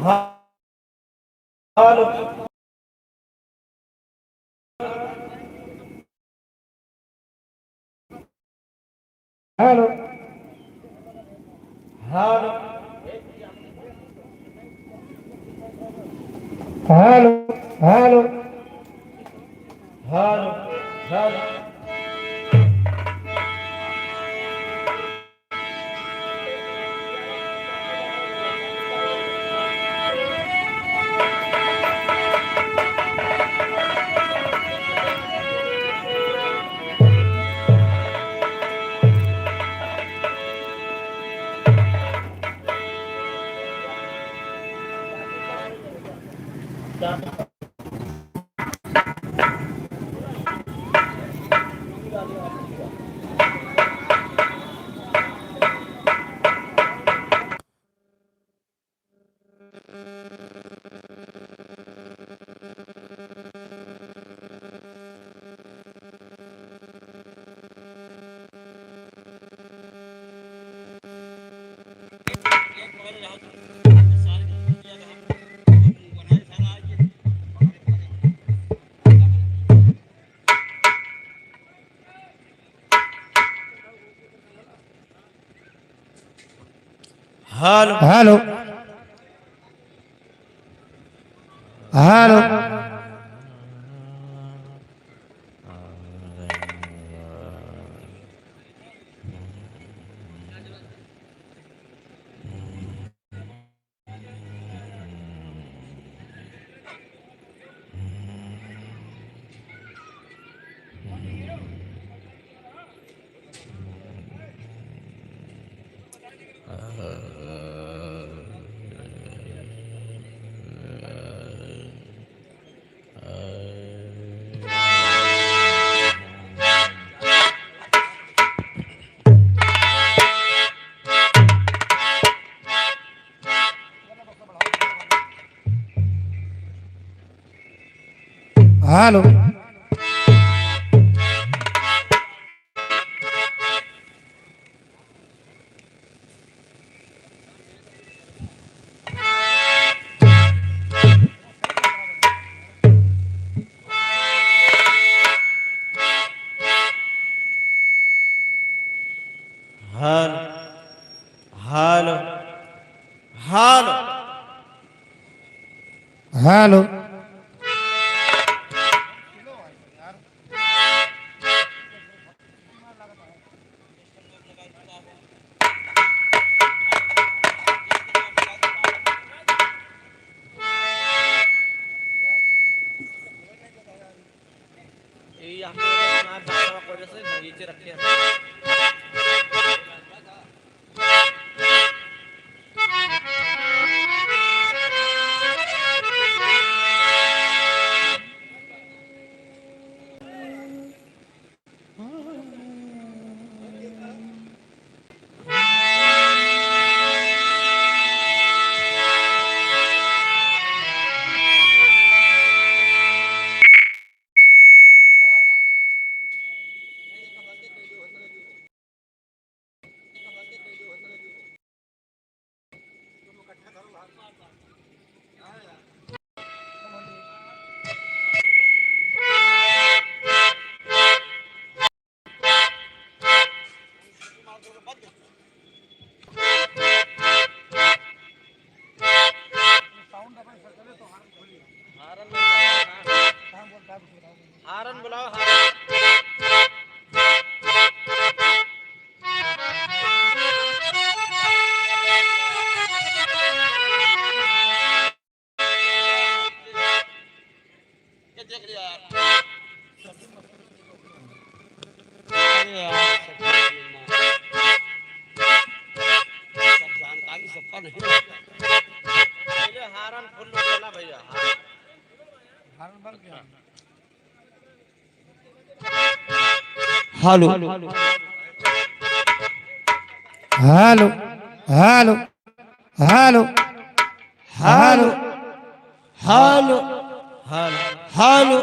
હાલો હાલો હાલો હાલો હાલો હાલો હાલો હાલો હાલો હાલો હાલો હાલો હાલો હાલો હાલો नीचे रखे हारन बुलाओ जानकारी सबका नहीं हारन फुल बोला भैया हालो હાલો હાલો હાલો हालो हालो हालो हालो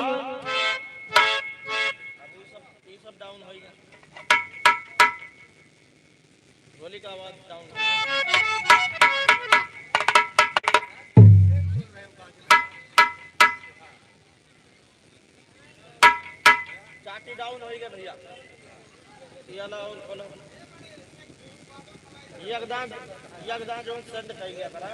ये सब डाउन होएगा गोली का आवाज डाउन डाउन होएगा भैया ये ला और खोलो यगदा जो सेंड कर गया करा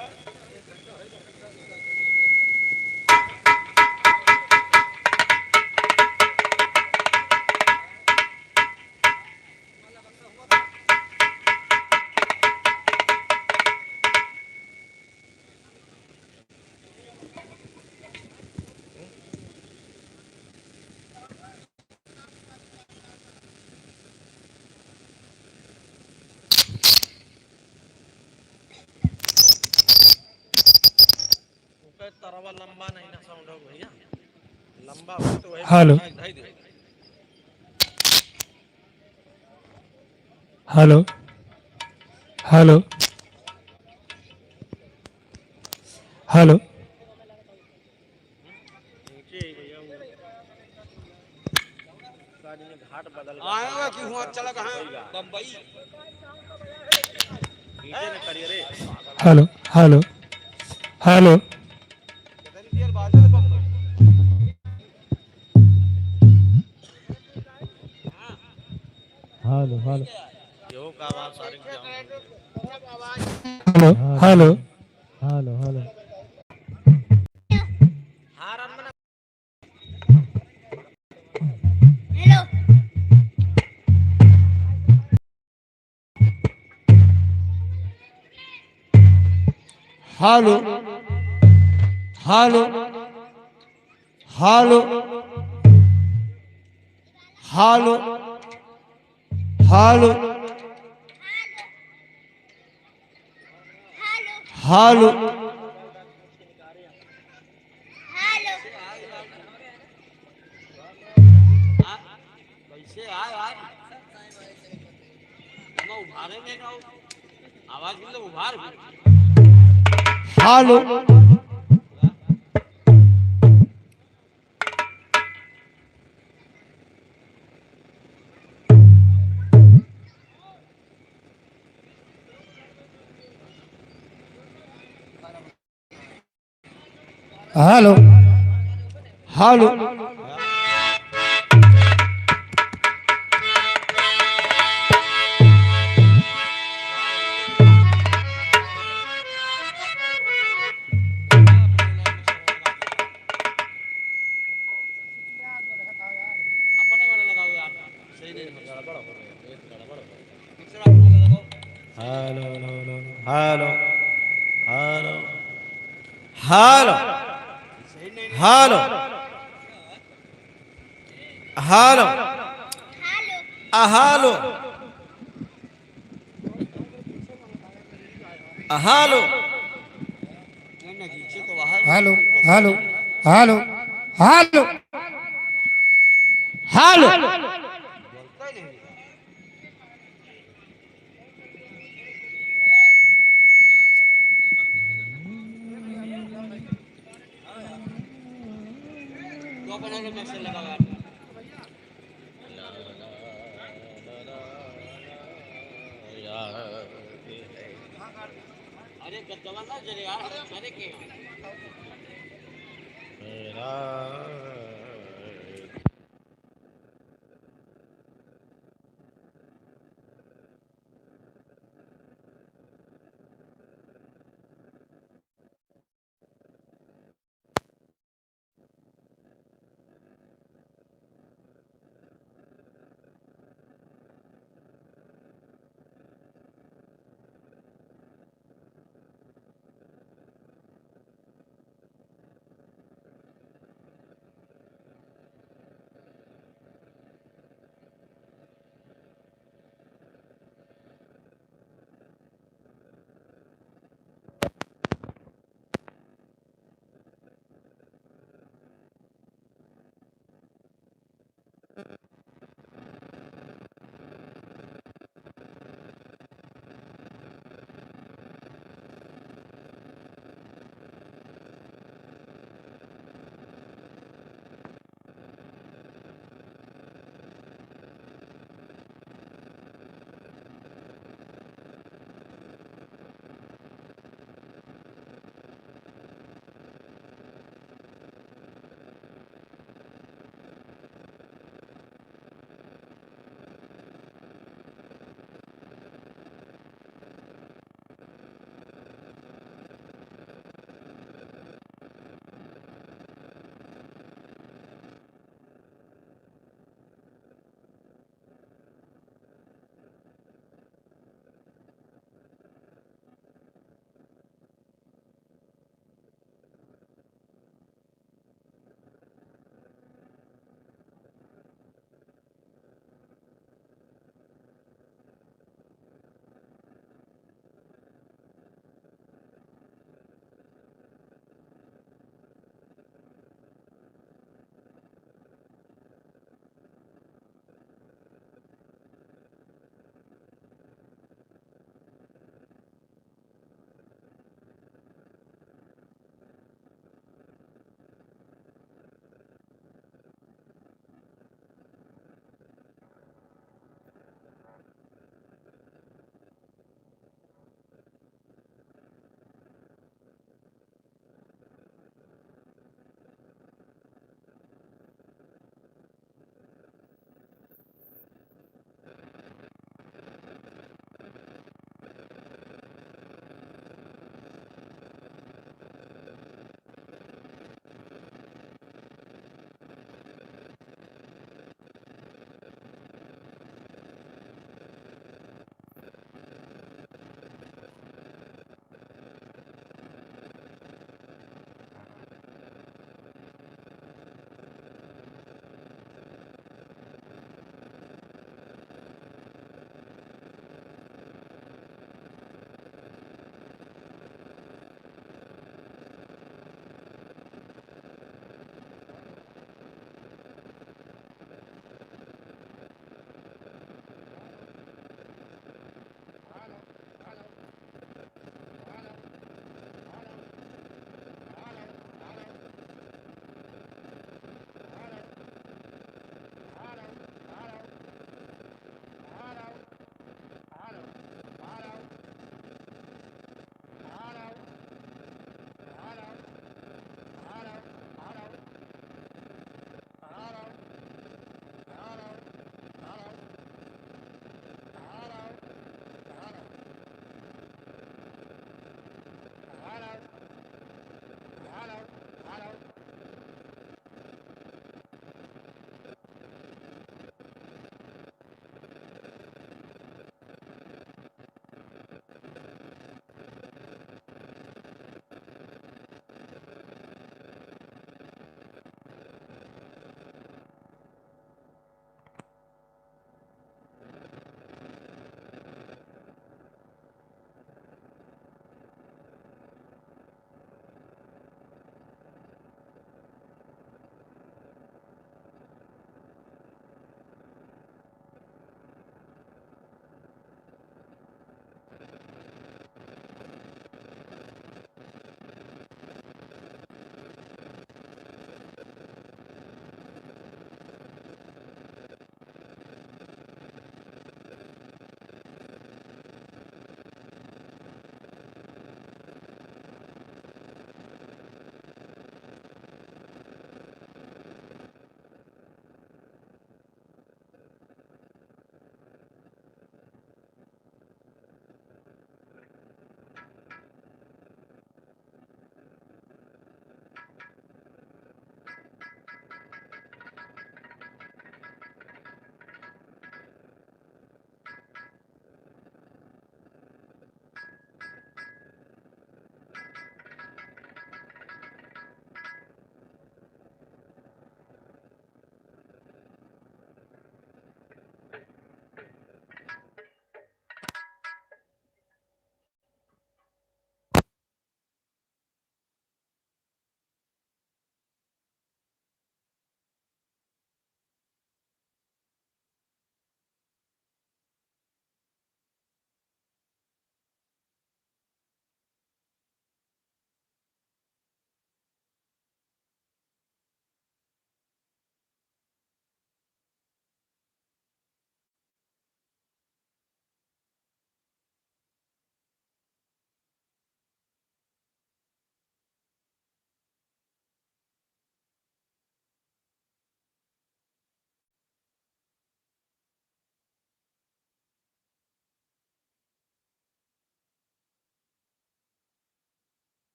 ऊपर तरवा लंबा नहीं ना साउंड हो भैया लंबा हो तो वही हेलो ढाई दे हेलो हेलो हेलो नीचे ही भैया वो शादी में घाट बदल गया आएगा कि हुआ चला कहां बंबई नीचे ने करिए रे हेलो हेलो हेलो कितनी देर बाद में बंबई हेलो हेलो यो का आवाज सारे क्या हेलो हेलो हेलो हेलो हारन में hello hello hello hello hello hello कैसे आए यार ना उभारेंगे ना आवाज मतलब उभार हेलो हेलो हेलो अपने वाला लगाओ यार सही नहीं गड़बड़ हो गया एक गड़बड़ हो गया दूसरा अपने वाला लगाओ hello hello hello hello hello hello hello hello नीचे को बाहर hello hello hello hello hello बोलता ही नहीं तो अपने वाले मैसेज लगाओ यार अरे गद्दवा ना जरे यार अरे के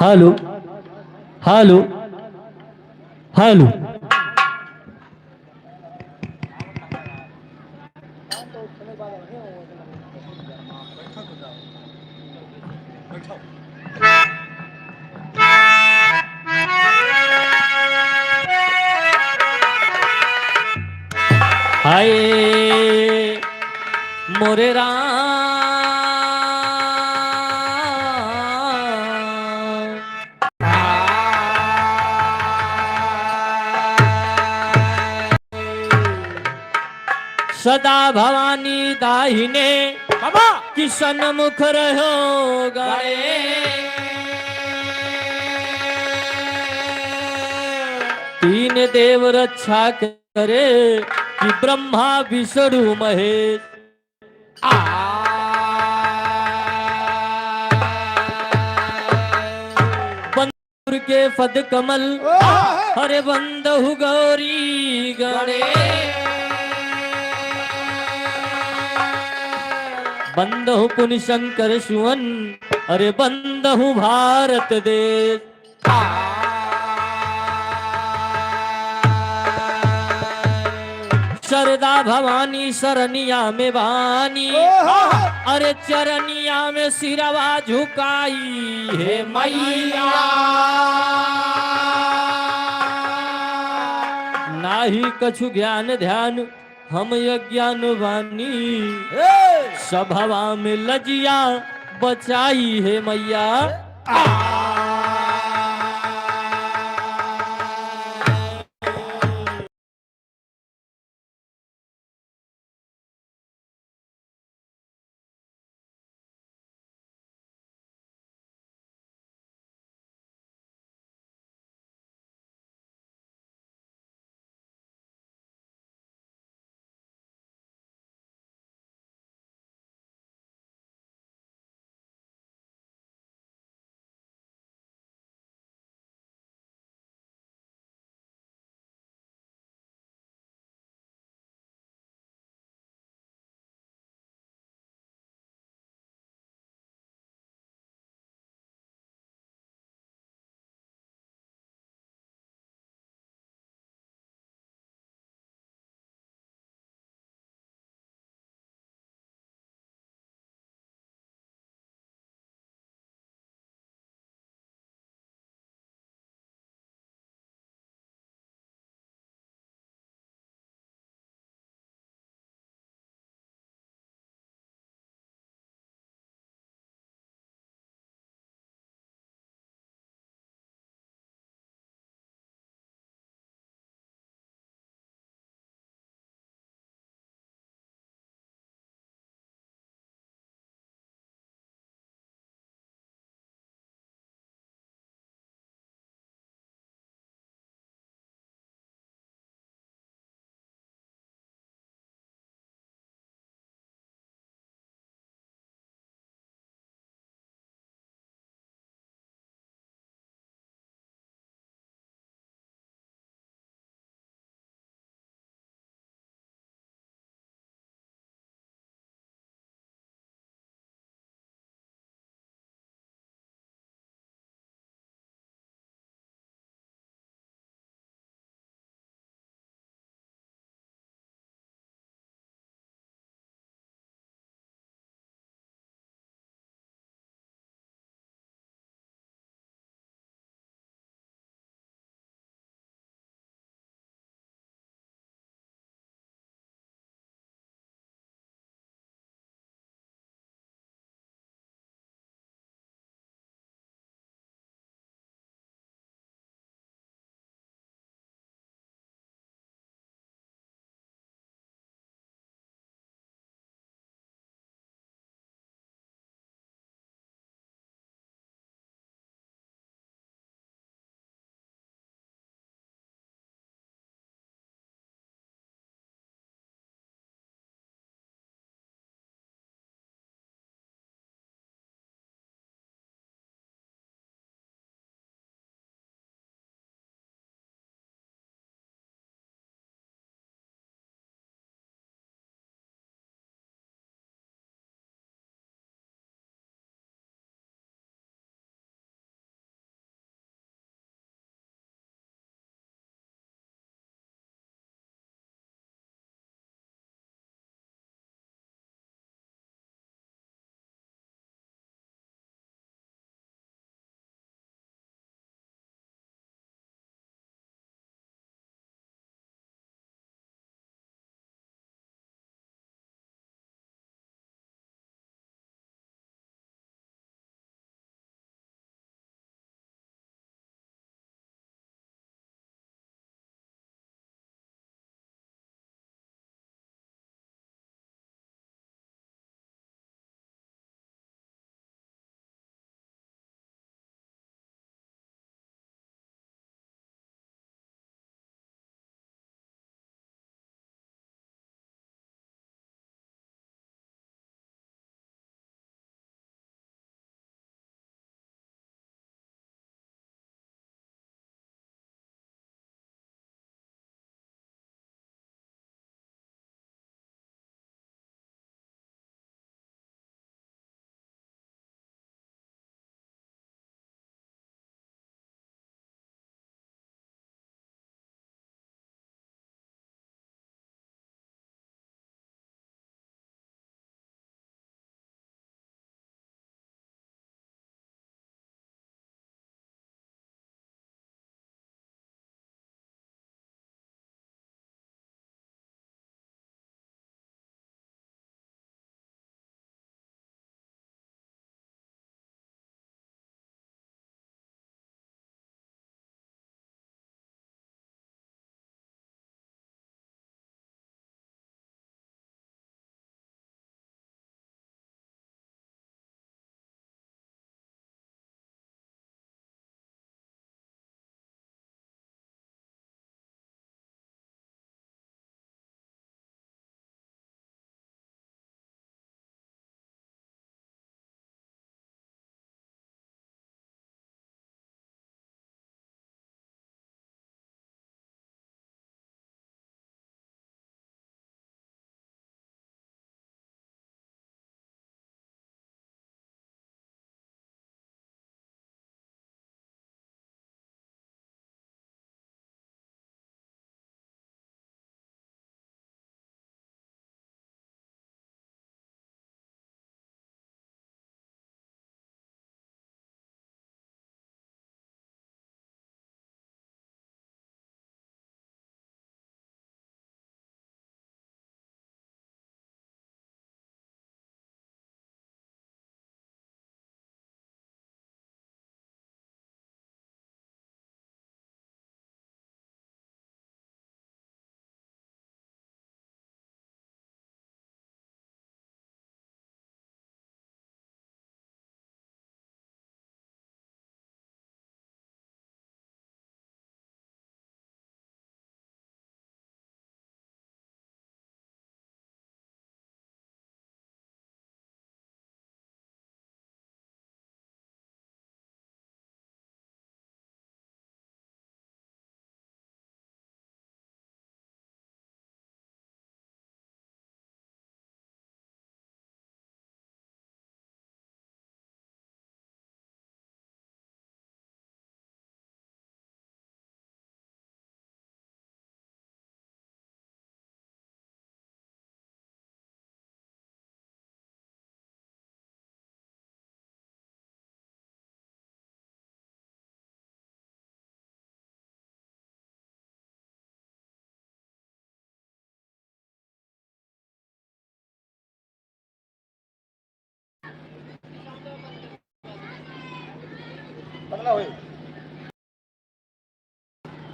हेलो हेलो हेलो हाय मोरे राम सदा भवानी दाहिने बाबा किशन मुख रहो गाए तीन देव रक्षा करे कि ब्रह्मा विष्णु महेश बंदुर के पद कमल हरे बंदहु गौरी गणे बंदहु पुनि शंकर सुवन अरे बंदहु भारत देश सरदा भवानी सरनिया में बानी अरे चरनिया में सिरवा झुकाई हे मैया नाही कछु ज्ञान ध्यान हम अज्ञान बानी सभवा में लजिया बचाई हे मैया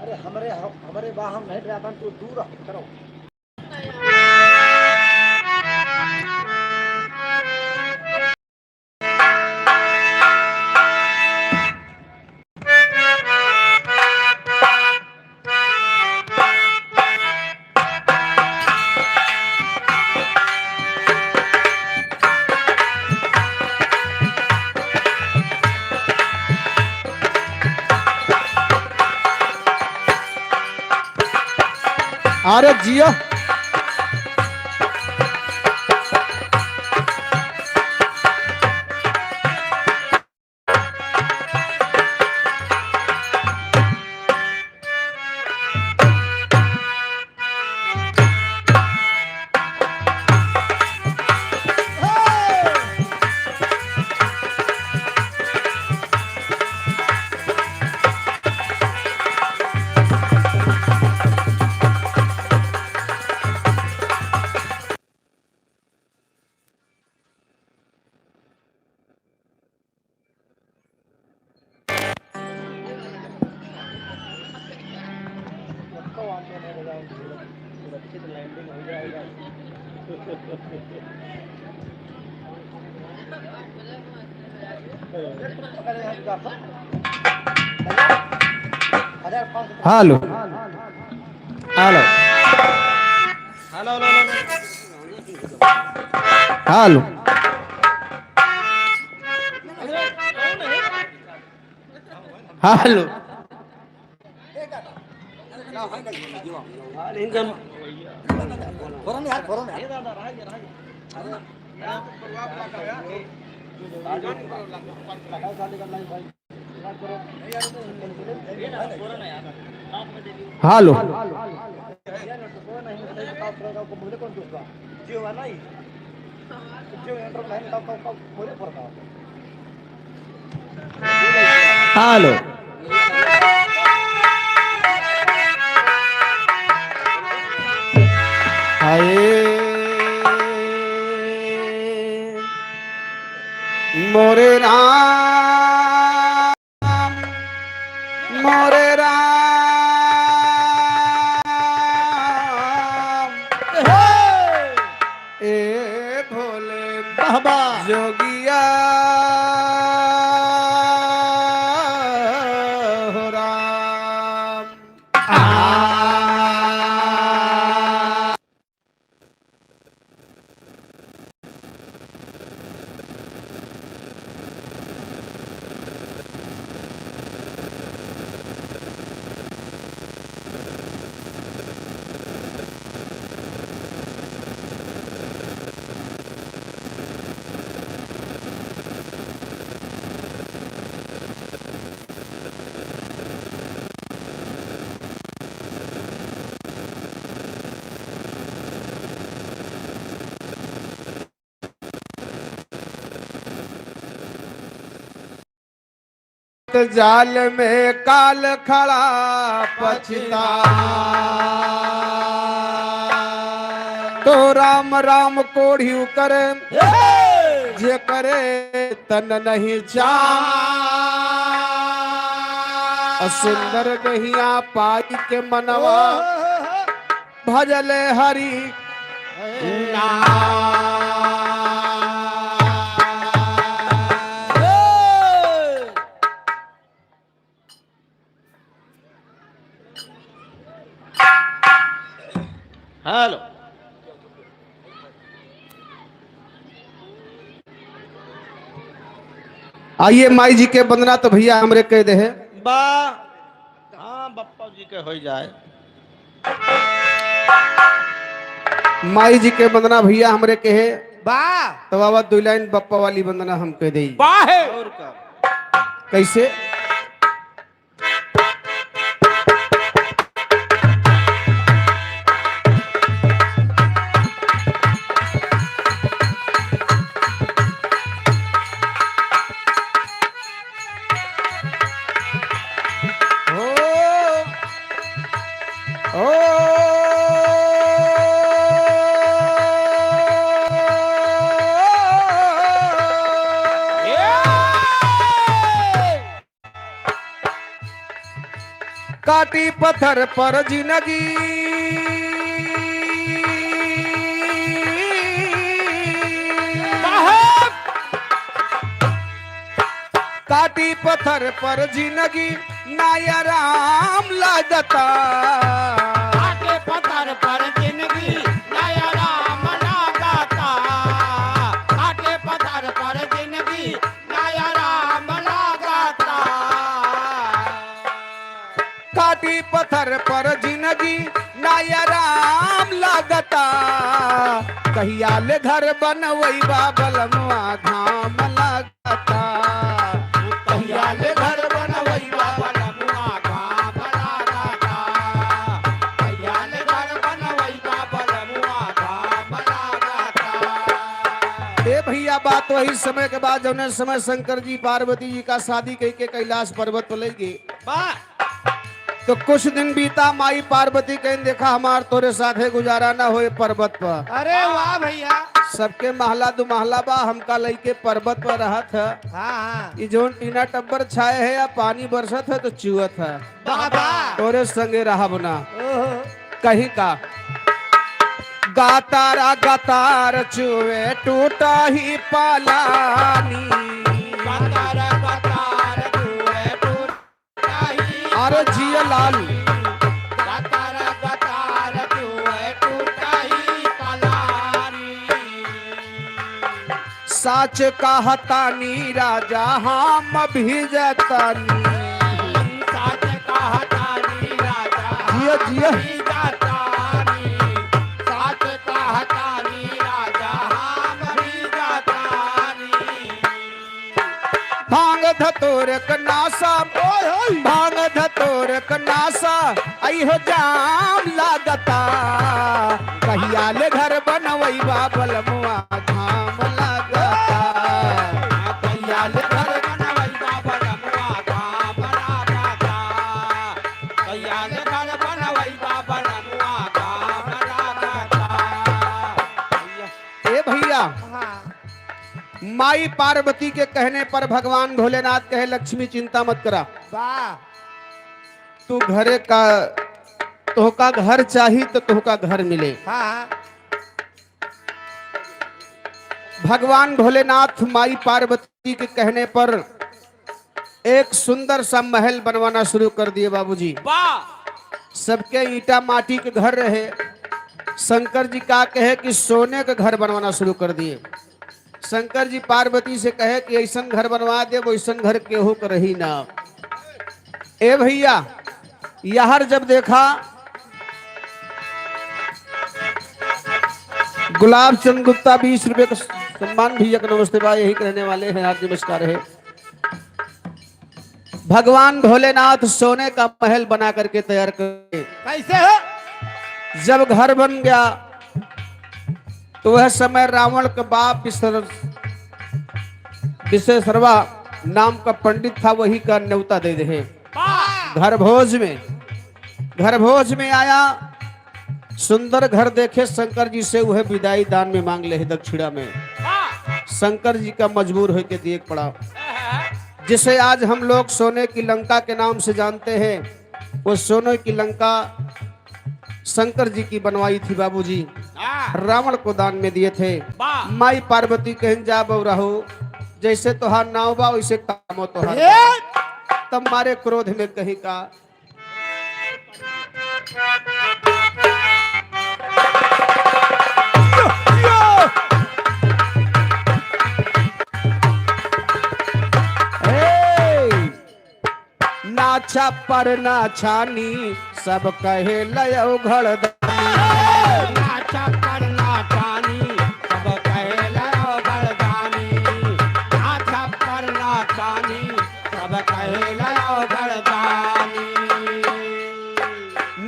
अरे हमारे वहाँ हम नहीं रहता तो दूर करो। अरे जियो सुरक्षित लैंडिंग हो जाएगा। Hello hello hello hello hello hello hello मोरे राम मोरे राम ए भोले बाबा जोगिया हो राम जाल में काल खड़ा पछता तो राम राम कोढ़ियू करे जे करे तन नहीं जा सुंदर गहिया पाई के मनवा भजले हरि हेलो आइए माई जी के वंदना तो भैया हमरे कह दे है बा हाँ बप्पा जी के हो जाए। माई जी के वंदना भैया हमरे कहे बा तो बाबा दो लाइन बप्पा वाली वंदना हम कह दे और का कैसे काटी पत्थर पर जिंदगी काटी पत्थर पर जिंदगी नाया राम लगता काटे पत्थर पर जिंदगी नया राम लगाता काटे पत्थर पर जिंदगी नया राम लगाता काटी पत्थर पर जिंदगी नाया राम लगता कहिया ले घर बनवई बाबलमवा घाम लगता कहिया ले घर बनवई बलमुआ घाम लगाता कहियाल घर बनवई बलमुआ घाम लगाता। ए भैया बात वही समय के बाद जौने समय शंकर जी पार्वती जी का शादी कह के कैलाश पर्वत पर ले गए तो कुछ दिन बीता माई पार्वती कहीं देखा हमार तोरे साथे गुजारा ना होए पर्वत पर। अरे वाह भैया। सबके महला दो महला बा हमका लइके पर्वत पर रहा था। हाँ ये जोन टीना टब्बर छाए है या पानी बरसत है तो चुअत है बाबा तोरे संगे रहा बना कहीं का गातारा गातार चुए टूटा ही पालानी कतार कतार दुए टूटा ही अरे जिया लाल कतार कतार दुए टूटा ही पलानी साच कहतानी राजा हम भिजतानी साच कहतानी राजा जिया जिया भी जातानी साच कहतानी राजा हम भी जातानी भांग धतोर कनासा भांग धतोर कनासा आई हो जाम लागता कहिया ले घर बनवई बाबल मुआ घाम लागता कहिया ले घर बनवई बलमुआ घाम लगाता कहिया ले घर बनवई बलमुआ घाम लगाता। ए भैया माई पार्वती के कहने पर भगवान भोलेनाथ कहे लक्ष्मी चिंता मत करा वाह तू घरे का तोहका घर चाहिए तो तोहका घर मिले। हाँ भगवान भोलेनाथ माई पार्वती के कहने पर एक सुंदर सा महल बनवाना शुरू कर दिए बाबूजी। वाह सबके ईटा माटी के घर रहे शंकर जी का कहे कि सोने का घर बनवाना शुरू कर दिए। शंकर जी पार्वती से कहे कि ऐसा घर बनवा दे वैसा घर केहू कर रही ना। ए भैया यार जब देखा गुलाब चंद गुप्ता 20 रुपए का सम्मान भैया का नमस्ते भाई यही कहने वाले हैं हाथ नमस्कार है। भगवान भोलेनाथ सोने का महल बना करके तैयार करे। कैसे हो जब घर बन गया तो वह समय रावण का बाप विश्वेश्वरवा नाम का पंडित था वही का न्योता दे दे वाह घर भोज में आया सुंदर घर देखे शंकर जी से वह विदाई दान में मांग ले दक्षिणा में। वाह शंकर जी का मजबूर होकर दिए पड़ा जिसे आज हम लोग सोने की लंका के नाम से जानते हैं। वो सोने की लंका शंकर जी की बनवाई थी बाबूजी रावण को दान में दिए थे। वाह माई पार्वती कहीं जा बहु रहो जैसे तोहार नाव बा वैसे कामो तोहार तब मारे क्रोध में कहीं का नाचा पर नाचानी सब कहे लयो घड़दानी नाचा करना चानी सब कहे लयो गरदानी नाचा करना चानी सब कहे लयो गरदानी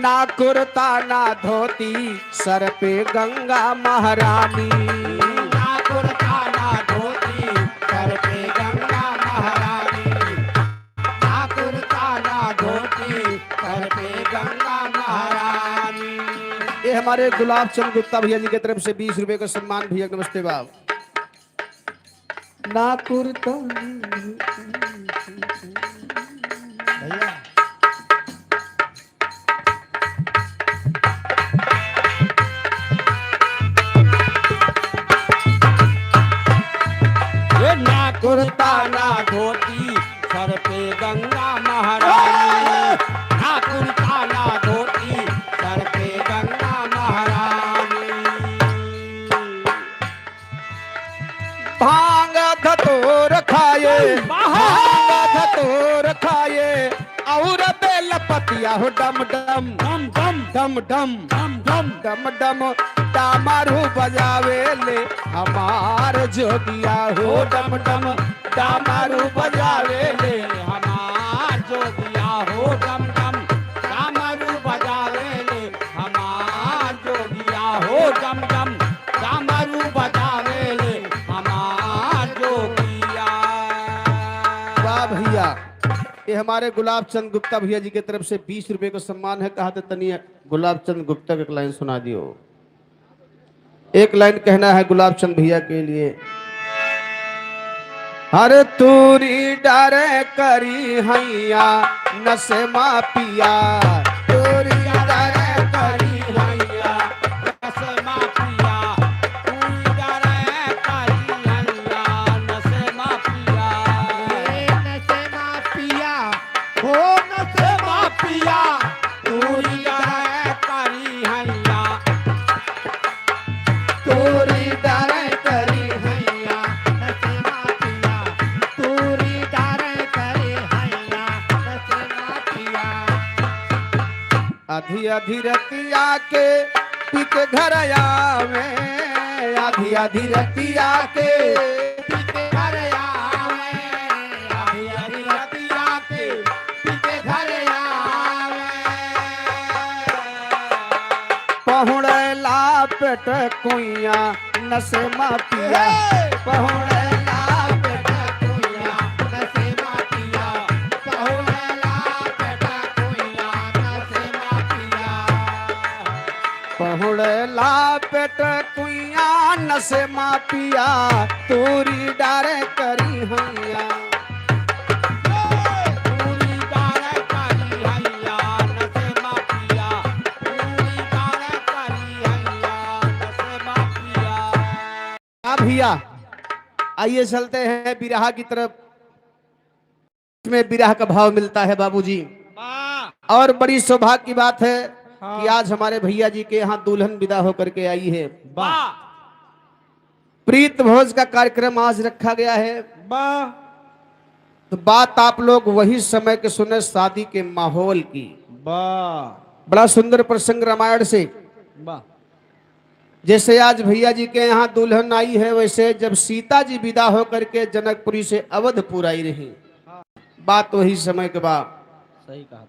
ना कुर्ता ना धोती सर पे गंगा महारानी ना कुर्ता ना धोती सर पे गंगा महारानी ना कुर्ता ना धोती सर पे गंगा महारानी। ये हमारे गुलाब चंद गुप्ता भैया जी की तरफ से 20 रुपए का सम्मान भैया नमस्ते बाब। ना कुर्ता भैया महारानी, ना कुर्ता ना धोती, सर पे गंगा महारानी। भांग धतोर खाए, भांग धतोर खाए, और बेल पतिया हो डम डम डम डम डम डम डम डम डम डम डामरू बजावे ले हमार जोगिया हो डम डम डामरू बजावे ले हमार जोगिया हो डम डम डामरू बजावे ले हमार जोगिया हो डम डम डामरू बजावे ले हमार जोगिया। वाह भैया, ये हमारे गुलाब चंद गुप्ता भैया जी की तरफ से 20 रुपए का सम्मान है। कहा था तनिया गुलाब चंद गुप्ता का एक लाइन सुना दियो। एक लाइन कहना है गुलाब चंद भैया के लिए। हर तूरी डरे करी हैया नसे मा पिया, तूरी डरे करी हैया नसमा पिया, पूरी डरे करी हैया नसमा पिया, नसमा पिया हो नसमा पिया, पूरी डरे करी हैया, तूरी डरे करी हैया नसमा पिया, पूरी डरे करी हैया नसमा पिया। आधी आधी रतिया के पिक घर आवे, आधी आधी रतिया के पीके घर आवे, आधी आधी रतिया के पीके घर आवे, पहुड़ला पेट कुइया नसे मापिया, पहुड़ला पेट कुइया नसमा पिया, पहुला बेटा कुइया नसमा पिया, पहुड़ला पेट कुइया नसे मापिया, तूरी डारे करी हैया, पूरी डारे करी हैया नसमा पिया, पूरी डारे करी हैया नसमा पिया। अब भैया आइए चलते हैं बिरहा की तरफ। इसमें बिरहा का भाव मिलता है बाबूजी। और बड़ी सौभाग्य की बात है कि आज हमारे भैया जी के यहाँ दुल्हन विदा होकर के आई है। प्रीत भोज का कार्यक्रम आज रखा गया है। तो बात आप लोग वही समय के सुने शादी के माहौल की। बड़ा सुंदर प्रसंग रामायण से। जैसे आज भैया जी के यहाँ दुल्हन आई है, वैसे जब सीता जी विदा होकर के जनकपुरी से अवधपुर आई रही, बात वही समय के बाद। सही कहा था।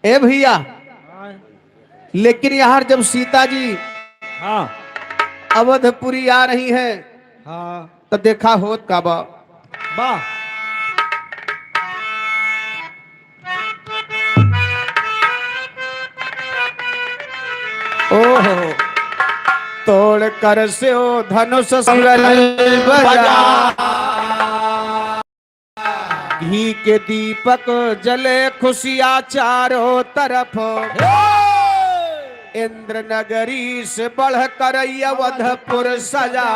ए भैया, लेकिन यहाँ जब सीता जी हाँ अवधपुरी आ रही है, हाँ तो देखा होत का बा। वाह ओहो, तोड़ कर से ओ धनुष सुरल बजा, घी के दीपक जले खुशियां चारों तरफ, इंद्र नगरी से बढ़ कर अवधपुर सजा,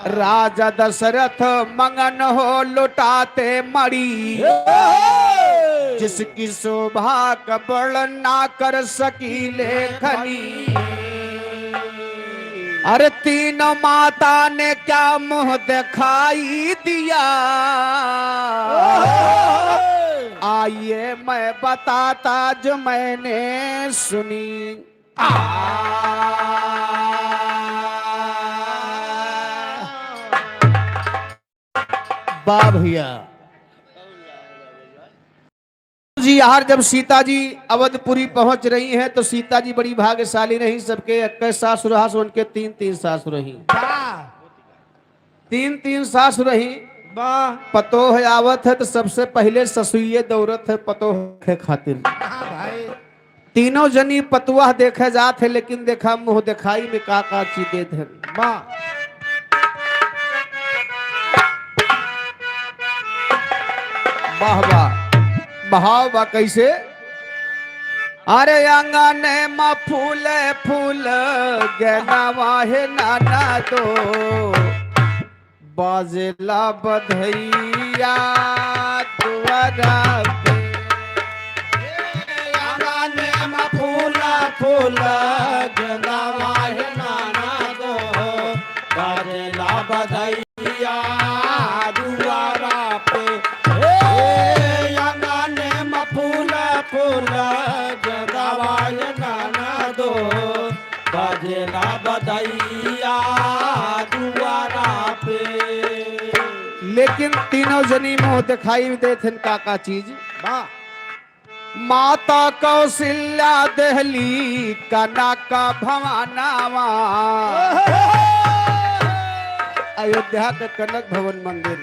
राजा दशरथ मंगन हो लुटाते मणि, जिसकी शोभा का वर्णन ना कर सकी लेखनी। अरे तीनों माता ने क्या मुंह दिखाई दिया, आइए मैं बताता जो मैंने सुनी। वाह भैया जी। यार जब सीता जी अवधपुरी पहुंच रही हैं, तो सीता जी बड़ी भाग्यशाली रही। सबके 21 सासुर रहा, सो उनके 3-3 सासुर रही, 3-3 सासुर रही। पतोह आवत है तो सबसे पहले ससुइये दौड़त है पतोह के खातिर। तीनों जनी पतुआ देखे जात है, लेकिन देखा मुंह दिखाई में का चीज देत है। वाह वाह, बहाव बा कैसे। अरे आंगने में फूल फूल गहनावा है नाना, तो बाजेला बधई बधैया दुआरा पे आंगने में फूल फूल गंगावाय नाना दो बाजेला बधैया दुआरा पे आंगने में फूल फूल गंगावाय नाना दो बाजेला बधैया दुआरा पे। लेकिन तीनों जनी मुंह दिखाई देथिन काका चीज वाह माता कौशल्या दहली कनक भवानावा अयोध्या के कनक भवन मंदिर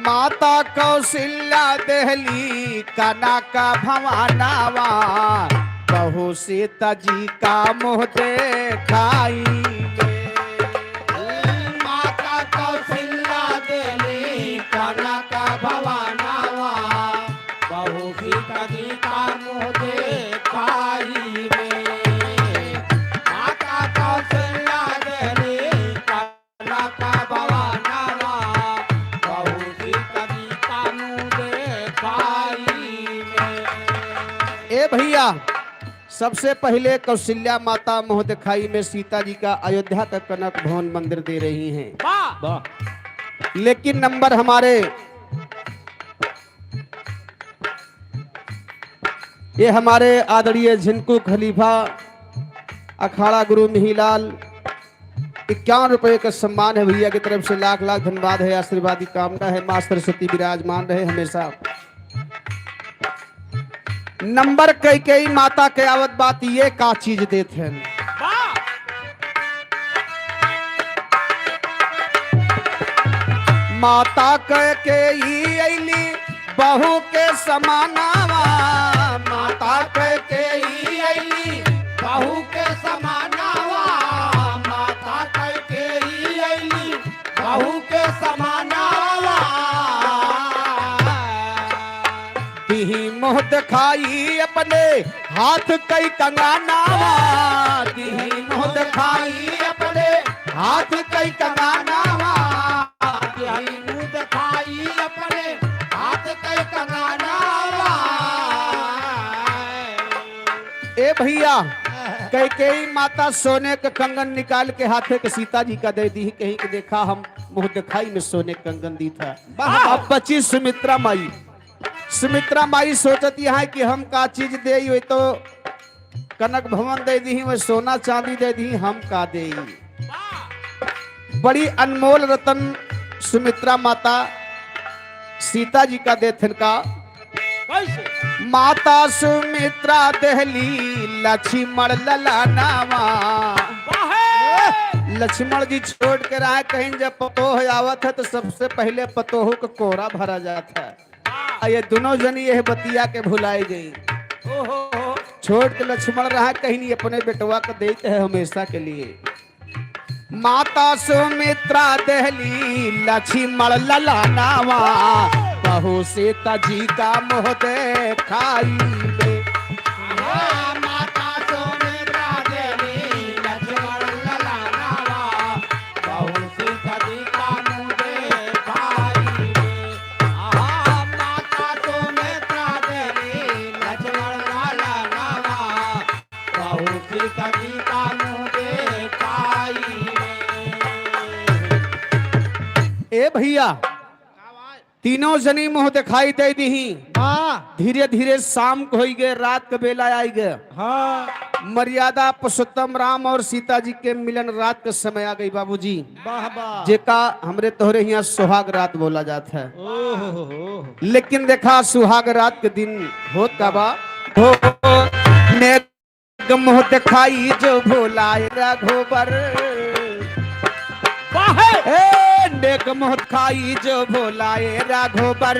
माता कौशल्या दहली कनक भवानावा बहू सीता जी का मुँह देखाई माता कौशल्या देली कनक भवानावा बहु सीता जी का मुँह देखाई रे। माता कौशल्या देली कनक भवानावा बहु सीता जी का मुँह देखाई रे। ए भैया सबसे पहले कौशल्या माता मुँह दिखाई में सीता जी का अयोध्या तक कनक भवन मंदिर दे रही हैं। वाह लेकिन नंबर हमारे ये हमारे आदरणीय झिनकू खलीफा अखाड़ा गुरु मिहिलाल 51 रुपए का सम्मान है भैया की तरफ से लाख लाख धन्यवाद है आशीर्वादी कामना है मां सरस्वती विराजमान रहे हमेशा। नंबर कई माता के आवत बात ये का चीज देते हैं माता कह के ई अली बहू के समानावा माता कह के ई अली बहू के समानावा माता कह के ई अली बहू के समानावा दिही मुँह दिखाई अपने हाथ कई कंगानावा दिही मुँह दिखाई अपने हाथ कई कंगानावा मुँह दिखाई अपने हाथ कई कंगानावा। ए भैया कई माता सोने का कंगन निकाल के हाथे के सीता जी का दे दी कहीं के देखा हम मुँह दिखाई में सोने का कंगन दी था। अब बची सुमित्रा माई सोचती है कि हम का चीज दे हुई तो कनक भवन दे दी वह सोना चांदी दे दी हम का दे बड़ी अनमोल रतन सुमित्रा माता सीता जी का देथन का कैसे माता सुमित्रा दहली लक्ष्मण ललानावा लक्ष्मण जी छोड़ के रहा कहीं जब पतोह आवत है तो सबसे पहले पतोह को कोरा भरा जाता है। ये दोनों जनी यह बतिया के भुलाई गई छोड़ के लक्ष्मण रहा कहीं नहीं अपने बेटवा को देते हैं हमेशा के लिए। माता सुमित्रा दहली लक्ष्मण ललानावा बहू सीता जी का मुँह देखाई में माता सुमित्रा देवी लक्ष्मण ललानावा बहु सीता जी का मुँह देखाई रे। माता सुमित्रा देवी लक्ष्मण ललानावा बहु सीता जी का मुँह देखाई रे। ए भैया तीनों जनी मुँह दिखाई दे दी धीरे धीरे शाम को हो गए रात के बेला आई गए। हाँ मर्यादा पुरुषोत्तम राम और सीता जी के मिलन रात के समय आ गई बाबूजी वाह वाह जेका हमरे तोहरे यहाँ सुहाग रात बोला जाता है। ओहो लेकिन देखा सुहाग रात के दिन होत का बा हो नेक मुँह दिखाई जो भोलाए रघुबर नेक मुँह दिखाई जो भोलाए रघुबर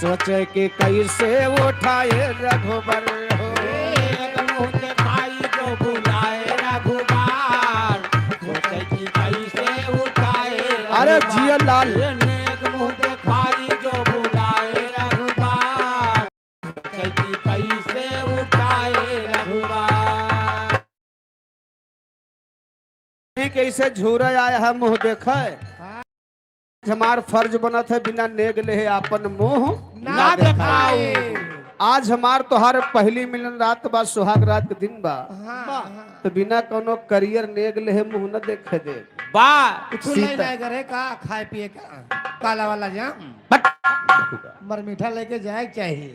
सोचे कि कैसे उठाए रघुबर हो एक मुँह दिखाई जो बुलाए रघुबार सोचे कि कैसे उठाए अरे जिया लाल नेक मुँह दिखाई जो बुलाए रघुबार सोचे कि कैसे उठाए रघुबार। कैसे झूरा आया है मुँह देखा हमार फर्ज बनत है बिना नेग ले आपन मुंह ना दिखाए। आज हमार तोहार पहली मिलन रात बा सुहाग रात के दिन बा तो बिना कोनो करियर नेग ले मुंह न देखे दे बा कुछ नहीं नहीं करे का खाए पिए का काला वाला जाम मर मीठा लेके जाए चाहिए।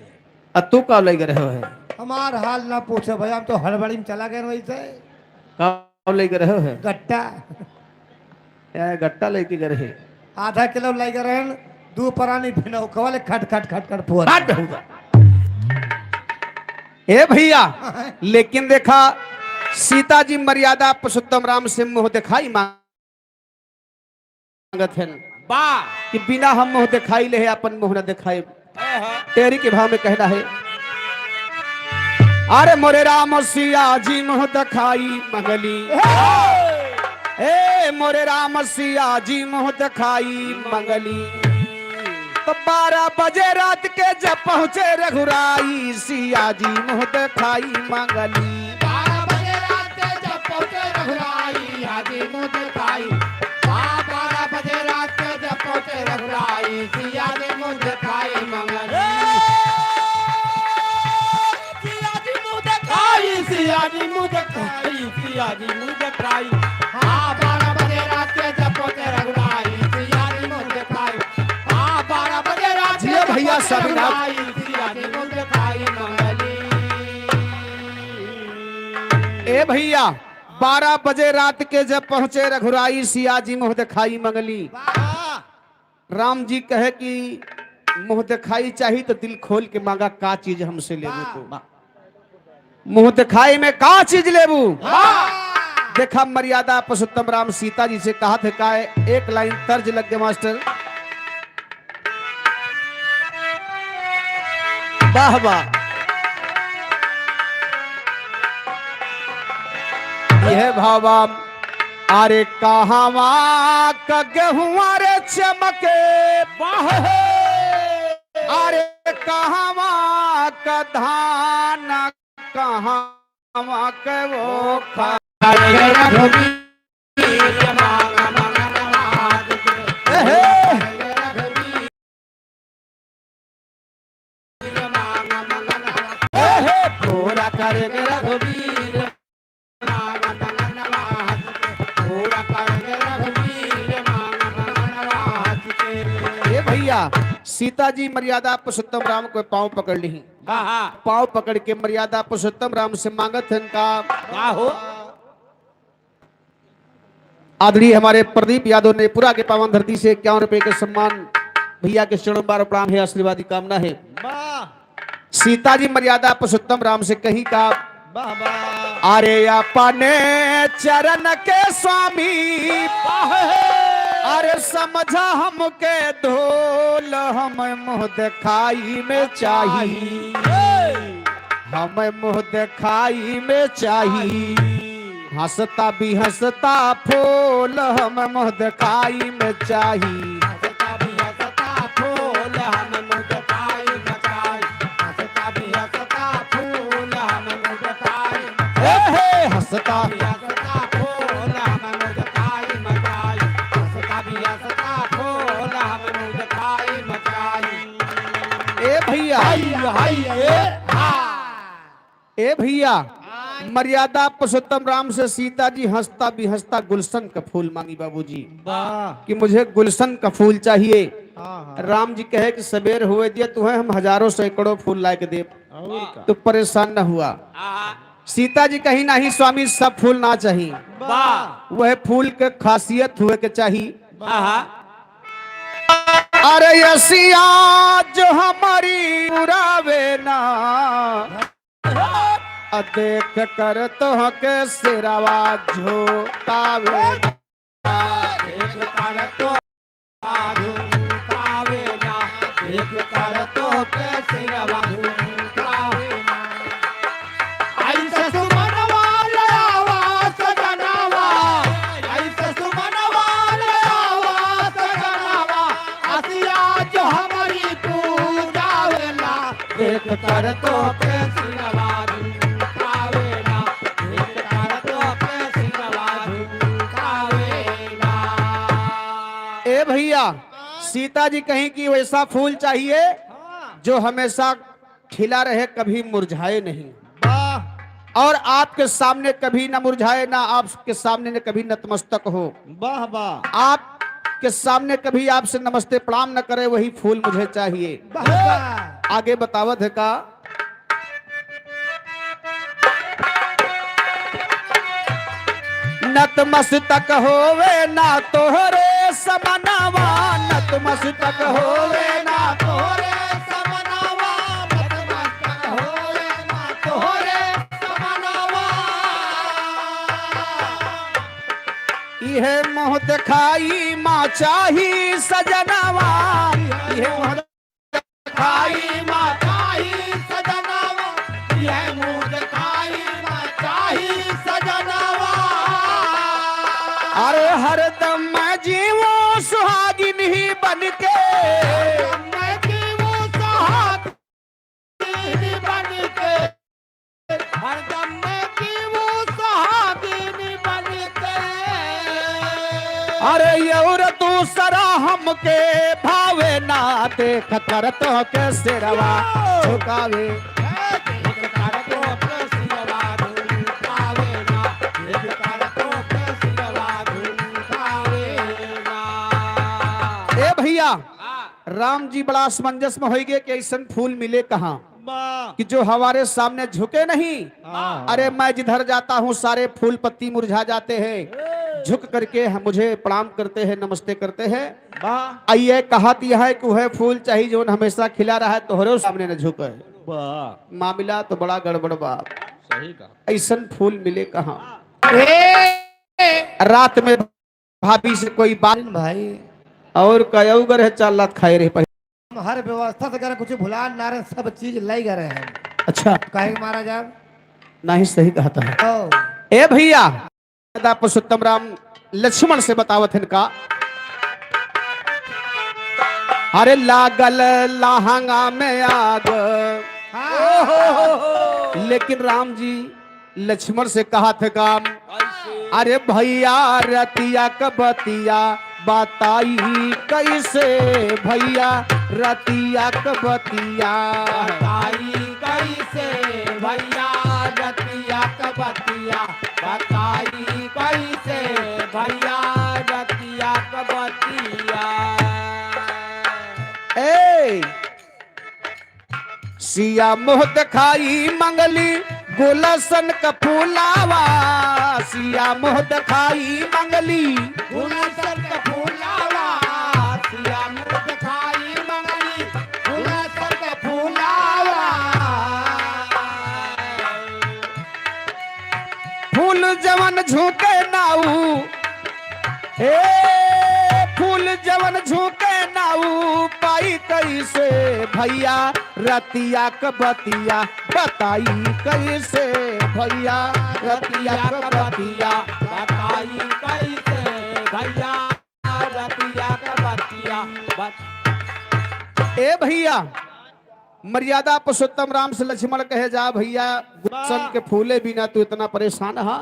आ तू का लग रहे हो है हमार हाल ना पूछो भाई हम तो हड़बड़ी में चला गए वही से का लग रहे हो है गट्टा गट्टा लेके गए रहे आधा किलो लेके रहे दो परानी फिनो कवाले खट खट खट खट फुआ हट होगा ए भैया लेकिन देखा सीता जी मर्यादा पुरुषोत्तम राम से मुंह दिखाई मांगत है बा कि बिना हम मुंह दिखाई ले अपन मुंह न दिखाए तेरी के भाव में कहना है अरे मोरे राम सिया जी मुंह दिखाई मंगली ए मोरे राम सिया जी मुंह दिखाई मंगली तो 12 बजे रात के जब पहुंचे रघुराई सिया जी मुंह दिखाई मंगली 12 बजे रात के जब पहुंचे रघुराई हाजी मुंह दिखाई 12 बजे रात के जब पहुंचे रघुराई सिया जी मुंह दिखाई मंगली सिया जी मुंह दिखाई सिया जी मुंह दिखाई हाँ 12 बजे रात के जब पहुंचे रघुराई सिया जी मुंह दिखाई हाँ 12 बजे रात जिया भैया सब ना सिया जी मुंह दिखाई मंगली ए भैया 12 बजे रात के जब पहुंचे रघुराई सिया जी मुंह दिखाई मंगली राम जी कहे कि मुंह दिखाई चाहिए तो दिल खोल के मांगा का चीज हमसे लेबू तो मुंह दिखाई में का चीज लेबू देखा मर्यादा पुरुषोत्तम राम सीता जी से कहा थे का एक लाइन तर्ज लग गया मास्टर वाह वाह यह भावा अरे कहावा का गेहुआ रे चमके बाह अरे कहावा का धान कहावा के वो पूरा करेंगे रघुवीर ए भैया सीता जी मर्यादा पुरुषोत्तम राम को पांव पकड़ ली पांव पकड़ के मर्यादा पुरुषोत्तम राम से मांगत है का हो आदरणीय हमारे प्रदीप यादव ने पूरा के पावन धरती से 51 रुपए के सम्मान भैया के चरणों बार प्रणाम है आशीर्वाद की कामना है सीता जी मर्यादा पुरुषोत्तम राम से कही का अरे अपने चरण के स्वामी अरे समझा हमके धोल हम मुंह दिखाई में चाहिए हमें मुंह दिखाई में चाहिए हंसता भी हंसता फूल हम मुंह दिखाई में चाहिए हंसता ए भैया मर्यादा पुरुषोत्तम राम से सीता जी हंसता भी हंसता गुलशन का फूल मांगी बाबूजी कि मुझे गुलशन का फूल चाहिए राम जी कहे कि सवेर हुए दिया तुम्हें हम हजारों सैकड़ों फूल ला के दे तो परेशान न हुआ सीता जी कहीं नहीं स्वामी सब फूल ना चाहिए वह फूल के खासियत हुए के चाहिए अरे यसिया जो हमारी उड़ावे ना देख कर तो के सिरवा झोकावे देख कर तो झोकावे ना देख कर तो के सिरवा झोकावे ऐसे सुमनवा ले आवा सजनावा ऐसे सुमनवा ले आवा सजनावा आसिया जो हमारी पूजा वेला देख कर तो के सिरवा झुकावे ना देख कर तो के सिरवा झुकावे ना ए भैया सीता जी कहीं कि वैसा फूल चाहिए जो हमेशा खिला रहे, कभी मुरझाए नहीं, वाह और आपके सामने कभी ना मुरझाए, ना आपके सामने न कभी नतमस्तक हो, वाह वाह आपके सामने कभी आपसे नमस्ते प्रणाम न करे, वही फूल मुझे चाहिए। वाह आगे बतावत है का, नतमस्तक होवे ना तोहरे समनवा, नतमस्तक होवे ना तोरे समनवा नतमस्तक होए ना तोरे समनवा यह मोह दिखाई माँ चाही सजनवा, यह मोह खाई माताई सजनवा यह मुंह खाई माताई सजनवा अरे हरदम मैं जीवो सुहागिन ही बनके, मैं जीवो सुहागिन बनके हरदम मैं जीवो सुहागिन बनके अरे यौर तू सरा हमके भावे ना, देख कर तो के सिरवा झुकावे, ए भैया राम जी बड़ा असमंजस में हो गए कि ऐसा फूल मिले कहाँ कि जो हमारे सामने झुके नहीं। अरे मैं जिधर जाता हूँ सारे फूल पत्ती मुरझा जाते हैं, झुक करके मुझे प्रणाम करते हैं, नमस्ते करते हैं। आइए कहत यह है कि वह फूल चाहिए जो हमेशा खिला रहा है, तोहरे सामने न झुके। मामला तो बड़ा गड़बड़ बात, सही कहा। ऐसा फूल मिले कहाँ। रात में भाभी से कोई बात भाई और कयौगर है, चाल रात खाए रहे। हम हर व्यवस्था से कर कुछ भुला ना रहे, सब चीज लाई गए हैं। अच्छा काहे के मारा जाब नहीं सही कहता है। ओ ए भैया पुरुषोत्तम राम लक्ष्मण से बतावत इनका, अरे लागल लहंगा में आग, लेकिन राम जी लक्ष्मण से कहा थे काम, अरे भैया रतिया कबतिया बताई कैसे, भैया रतिया कबतिया बताई कैसे भैया रतिया कबतिया बताई कैसे भैया रतिया कबतिया ए सिया मोह दिखाई मंगली गुलशन का फूलावा, सिया मोह दिखाई मंगली गुलशन का फूलावा सिया मुख खाई मंगली गुलशन का फूलावा फूल जवन झुके नाऊ, हे फूल जवन झुके नाऊ पाई कैसे, भैया रतिया कबतिया बताई कैसे, भैया रतिया कबतिया बताई कैसे भैया रतिया कबतिया ए भैया मर्यादा पुरुषोत्तम राम से लक्ष्मण कहे जा, भैया गुलशन के फूले बिना तू इतना परेशान है,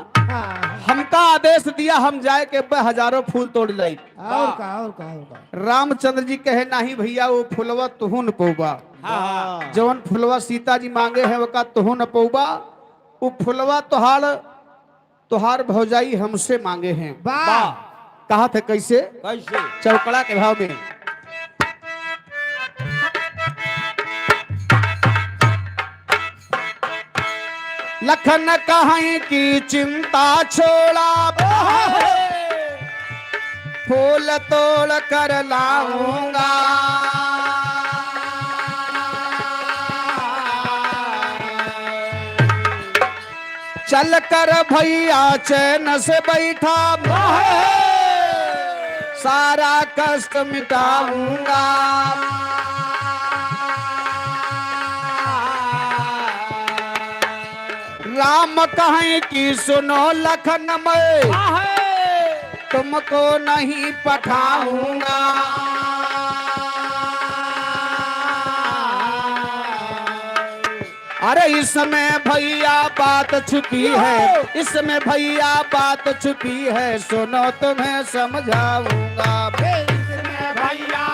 हमका आदेश दिया हम जाए के हजारों फूल तोड़ लाई। और का रामचंद्र जी कहे नहीं भैया वो फुलवा तुहू न पौबा, जवन फुलवा सीता जी मांगे हैं वो का तुहू न पौबा, वो फुलवा तुहार भौजाई हमसे मांगे हैं। वाह कहा थे कैसे, कैसे? चौकड़ा के भाव में, लखन कहीं की चिंता छोड़ा, फूल तोड़ कर लाऊंगा, चल कर भैया चैन से बैठा, सारा कष्ट मिटाऊंगा, राम कहें कि सुनो लखन में तुमको नहीं पठाऊंगा, अरे इसमें भैया बात छुपी है, इसमें भैया बात छुपी है, सुनो तुम्हें समझाऊंगा, इसमें भैया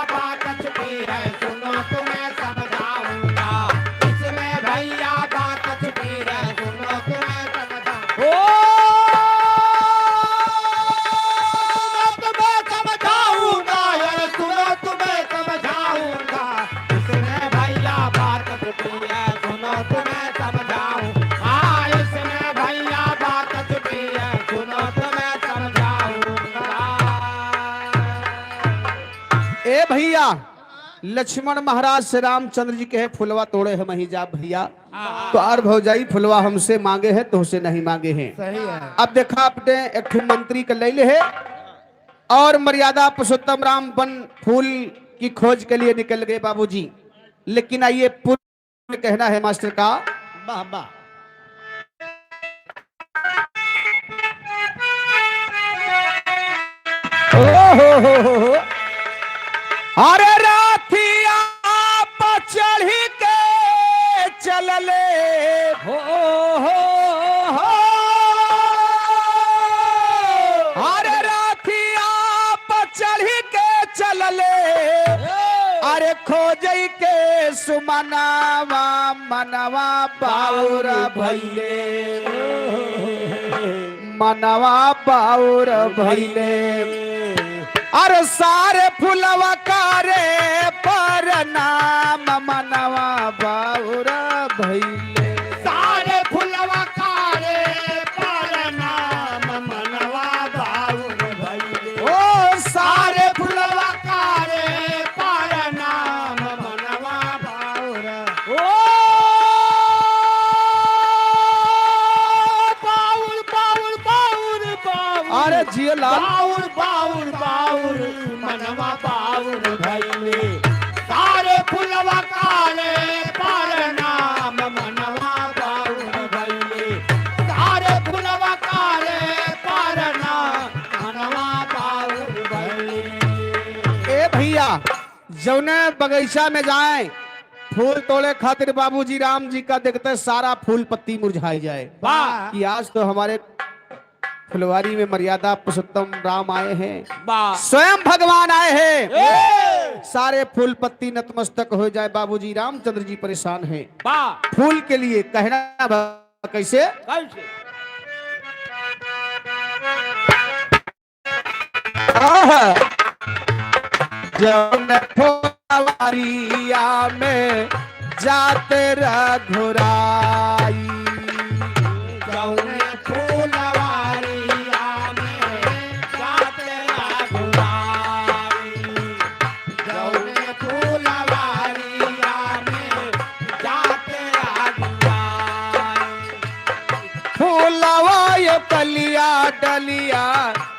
भैया लक्ष्मण महाराज से रामचंद्र जी कहे फुलवा तोड़े हम ही जा भैया, तो आर भौजाई फुलवा हमसे मांगे हैं तो उसे नहीं मांगे हैं। सही है। अब देखा आपने एक ठो मंत्री का ले ले है और मर्यादा पुरुषोत्तम राम बन फूल की खोज के लिए निकल गए बाबूजी। लेकिन आइए पूर्ण कहना है मास्टर का, वाह वाह। हो। अरे राथिया पर चढ़ी के चलले हो अरे राथिया पर चढ़ी के चलले अरे खोजई के सुमनावा मनवा बाउर भैले मनवा बाउर भैले अरे सारे फुलवा कारे पर नाम मनवा बाउर भैले सारे फुलवा कारे पर नाम मनवा बाउर भइले। ओ सारे फुलवा कारे पर नाम मनवा बाउर। ओ बाउर बाउर बाउर बाउर। अरे जियो लाल बाउर बाउर बाउर मनवा बाउर भइले। सारे फुलवा कारे पर नाम मनवा बाउर भइले। सारे फुलवा कारे पर नाम मनवा बाउर भइले। ए भैया जौने बगीचा में जाए फूल तोड़े खातिर बाबूजी राम जी का देखते सारा फूल पत्ती मुरझाई जाए वाह कि आज तो हमारे फुलवारी में मर्यादा पुरुषोत्तम राम आए हैं, वाह। स्वयं भगवान आए हैं, सारे फूल पत्ती नतमस्तक हो जाए। बाबूजी रामचंद्र जी परेशान हैं वाह। फूल के लिए। कहना कैसे कैसे? जौन फुलवारिया में जाते रघुराई जौने फूलवारिया में जाते रघुराई। जौने फूलवारिया में जाते रघुराई। फूलवा ये कलिया डलिया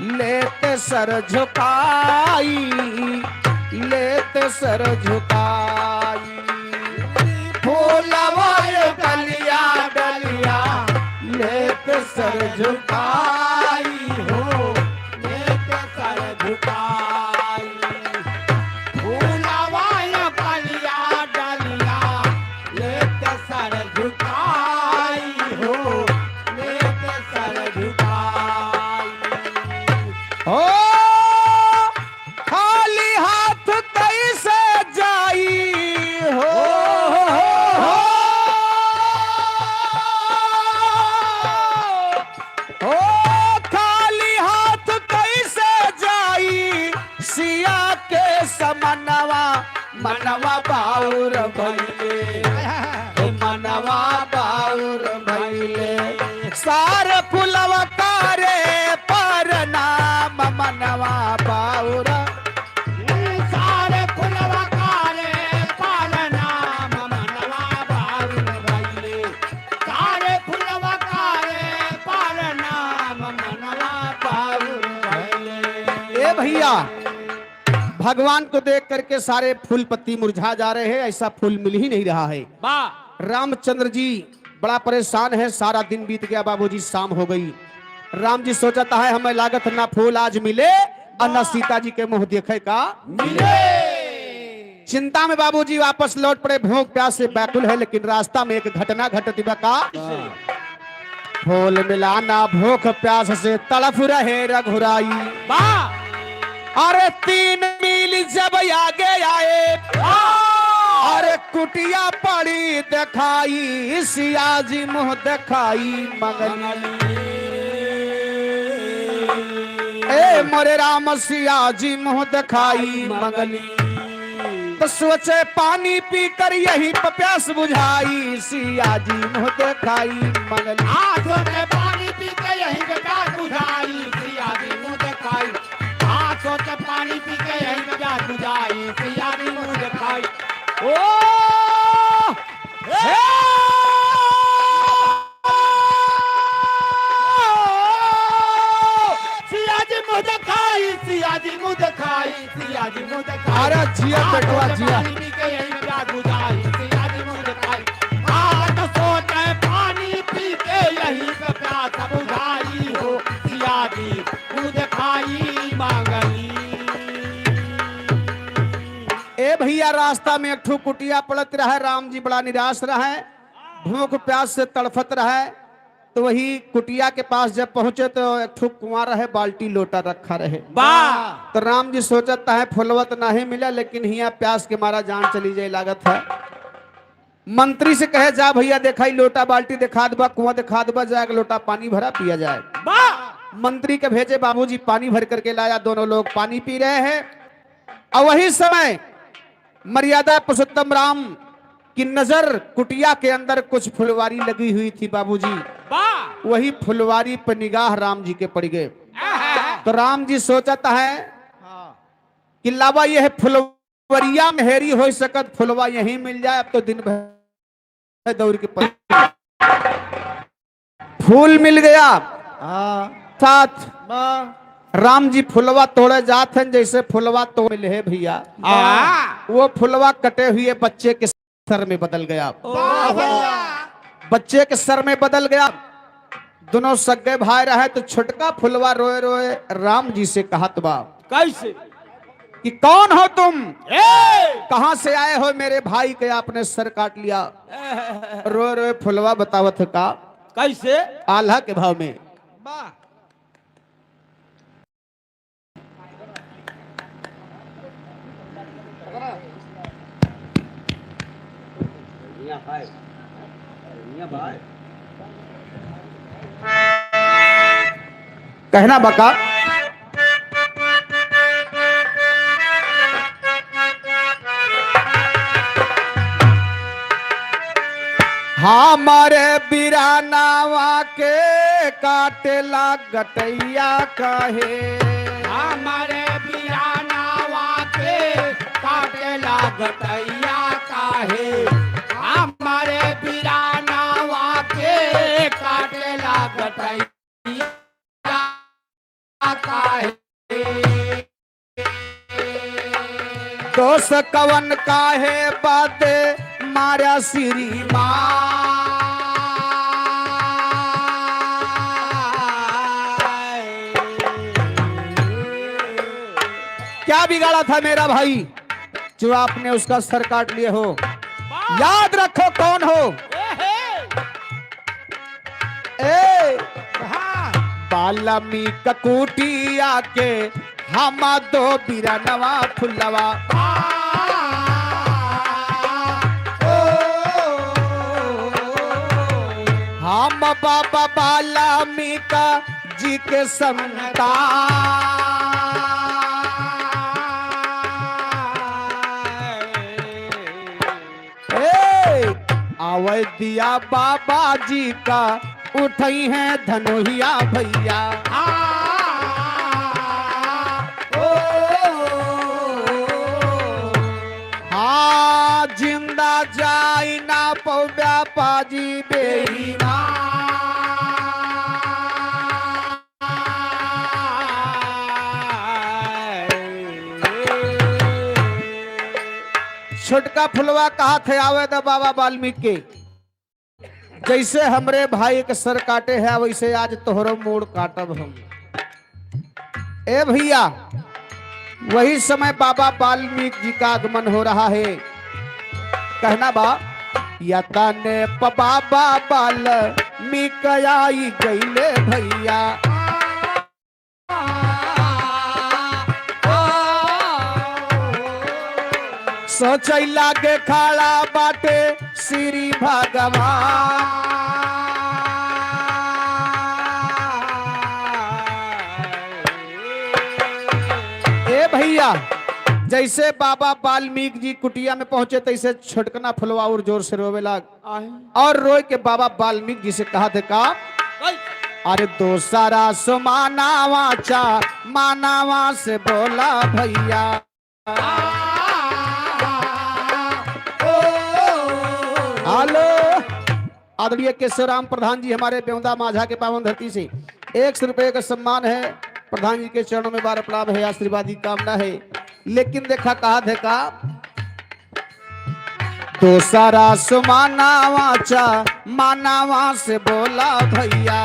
लेते सर झुकाई लेते सर झुकाई फूलवा ये कलिया डलिया लेते सर झुकाई हो लेके सर झुकाई। फूलवा ये कलिया डलिया लेके सर झुकाई हो लेके सर झुकाई। ओ खाली हाथ कैसे जाई हो ओ खाली हाथ कैसे जाई सिया के समनवा मनवा बाउर भइले मनवा बाउर भइले सारे फुलवा कारे पर नाम मनवा बाउर सारे फुलवा कारे पर नाम मनवा बाउर भइले। सारे फुलवा कारे पर नाम मनवा बाउर भइले। ए भैया भगवान को देख करके सारे फूल पत्ती मुरझा जा रहे हैं, ऐसा फूल मिल ही नहीं रहा है। वाह रामचंद्र जी बड़ा परेशान है, सारा दिन बीत गया बाबूजी, शाम हो गई। राम जी सोचता है हमें लागत ना फूल आज मिले और न सीता जी के मुंह देखे का मिले। चिंता में बाबूजी वापस लौट पड़े, भूख प्यास से बैकुल है। लेकिन रास्ता में एक घटना घटती का फूल मिलाना भूख प्यास से तड़फ रहे रघुराई। वाह अरे 3 मील जब आगे आए अरे कुटिया पड़ी दिखाई सिया जी मुंह दिखाई मंगली। ए मोरे राम सिया जी मुंह दिखाई मंगली। तो सोचे पानी पी कर यही प्यास बुझाई सिया जी मुंह दिखाई मंगली। हाथों में पानी पी के यही प्यास बुझाई सिया जी मुंह दिखाई। हाथों से पानी पी के यही प्यास बुझाई भैया रास्ता में एक ठो कुटिया पड़त रहे। राम जी बड़ा निराश रहे, भूख प्यास से तड़फत रहे। तो वही कुटिया के पास जब पहुंचे तो एक ठो कुआं रहे, बाल्टी लोटा रखा रहे। वाह तो राम जी सोचता है फुलवत नहीं मिला, लेकिन हिया प्यास के मारा जान चली जाए लागत है। मंत्री से कहे जा भैया देखा लोटा बाल्टी दिखा दबा, कुआं दिखा दबा, जाएगा लोटा पानी भरा पिया जाए। वाह मंत्री के भेजे बाबूजी पानी भर करके लाया, दोनों लोग पानी पी रहे हैं। और वही समय मर्यादा पुरुषोत्तम राम की नजर कुटिया के अंदर कुछ फुलवारी लगी हुई थी बाबूजी। वाह वही फुलवारी पर निगाह राम जी के पड़ गए। तो राम जी सोचता है कि लावा यह फुलवरिया में हेरी हो सकत, फुलवा यहीं मिल जाए। अब तो दिन भर दौड़ के फूल मिल गया। साथ राम जी फुलवा तोड़े जाते हैं, जैसे फुलवा तोड़ मिले है भैया, वो फुलवा कटे हुए बच्चे के सर में बदल गया। बच्चे के सर में बदल गया। दोनों सगे भाई रहे तो छोटका फुलवा रोए रोए राम जी से कहत बा कैसे कि कौन हो तुम, कहां से आए हो, मेरे भाई के आपने सर काट लिया। रोए रोए फुलवा बतावत का कैसे आल्हा के भाव में। वाह कहना बका हमारे बिरानावा के काटेला गटैया कहे, हमारे बिरानावा के काटेला गटैया काहे, हमारे बिरानावा के काटेला गटैया काहे। दोष कवन काहे बाते मारा श्री क्या बिगाड़ा था मेरा भाई जो आपने उसका सर काट लिए हो। याद रखो कौन हो। ए बाल्मीक कुटिया के हम दो बिरनवा फुलवा, हम बाबा बाल्मीक जी के संतान। आवे दिया बाबा जी का उठई है धनुहिया भैया। हाँ जिंदा जाई ना पौब्या पाजी बेईना। छोटका फुलवा कहा थे आवे द बाबा वाल्मीकि के, जैसे हमरे भाई के सर काटे है वैसे आज तोहरो मोड़ काटब हम। ए भैया वही समय बाबा वाल्मीकि जी का आगमन हो रहा है। कहना बा यता ने बाबा वाल्मीकि आई गईले भैया। सोचै लागे खाड़ा बाटे श्री भगवान। ए भैया जैसे बाबा वाल्मीकि जी कुटिया में पहुंचे तैसे छोटकना फुलवा और जोर से रोवे लाग और रोए के बाबा वाल्मीकि जी से कहा थे का अरे दोसारा सो मानावा चा मानावा से बोला भैया। हेलो आदरणीय केशवराम प्रधान जी हमारे बेवंदा माझा के पावन धरती से 100 रुपए का सम्मान है। प्रधान जी के चरणों में बार प्रणाम है, आशीर्वाद की कामना है। लेकिन देखा कहा थे का तो सारा सुमानावा चा मानावा से बोला भैया।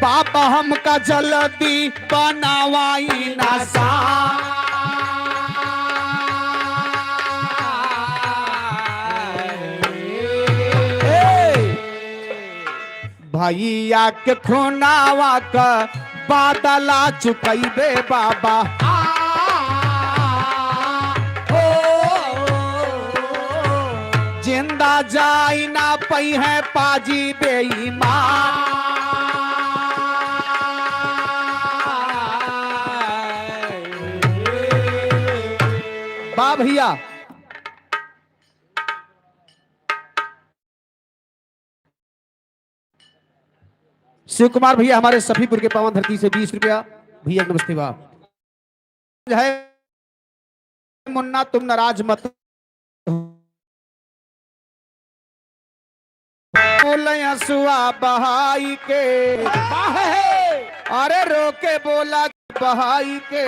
बाबा हमका जल्दी बनावाई नशा भैया के खुनावा का बादला चुकैबे बाबा जिंदा जाई ना पई है पाजी बेईमान बा भैया शिव कुमार भैया हमारे सफीपुर के पावन धरती से 20 रुपया भैया नमस्ते बाप है मुन्ना तुम नाराज मत सुआ बहाई के अरे रोके बोला बहाई के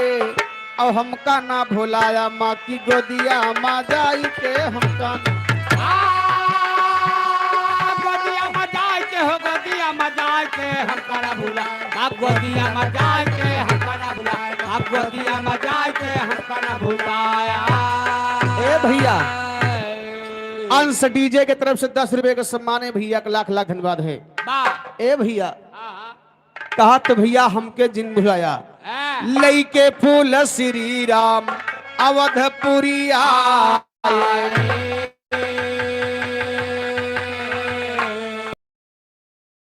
और हमका ना भुलाया माँ की गोदिया माँ जाई के हमका गोदिया मजाए के हो गोदिया मजाए के हमका ना भूला आप गोदिया मजाए के हमका ना भूला आप गोदिया मजाए के हमका ना भूलाया ए भैया अंश डीजे के तरफ से 10 रुपए का सम्मान है भैया का लाख लाख धन्यवाद है ए भैया कहा तो भैया हमके जिन भुलाया लई के फूल श्री राम अवधपुरिया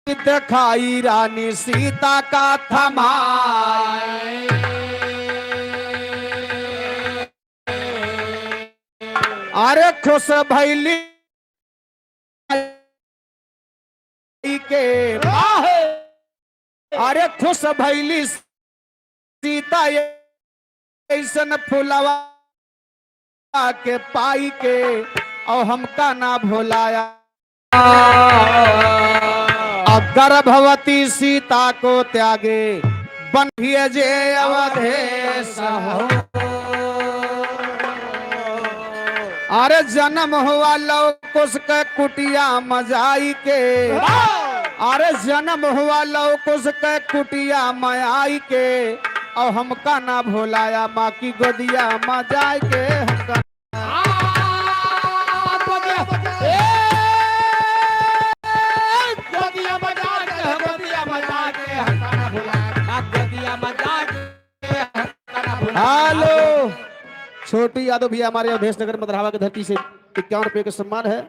दिखाई रानी सीता का थमाए अरे खुश भैली के अरे खुश भैली सीता ऐसन फुलवा के पाई के और हमका ना भुलाया गर्भवती सीता को त्यागे बनिए जे अवधेश हो अरे जन्म हुआ लौकुश के कुटिया मजाई के अरे जन्म हुआ लौकुश के कुटिया मयाई के और हमका ना भुलाया माँ की गोदिया मजाई के हमका गोदिया मजा के गोदिया मजा के हमका ना भूला गोदिया मजा के हमका ना भूला हेलो छोटी यादव भैया हमारे अवधेश नगर मदरहावा की धरती से 51 रुपए का सम्मान है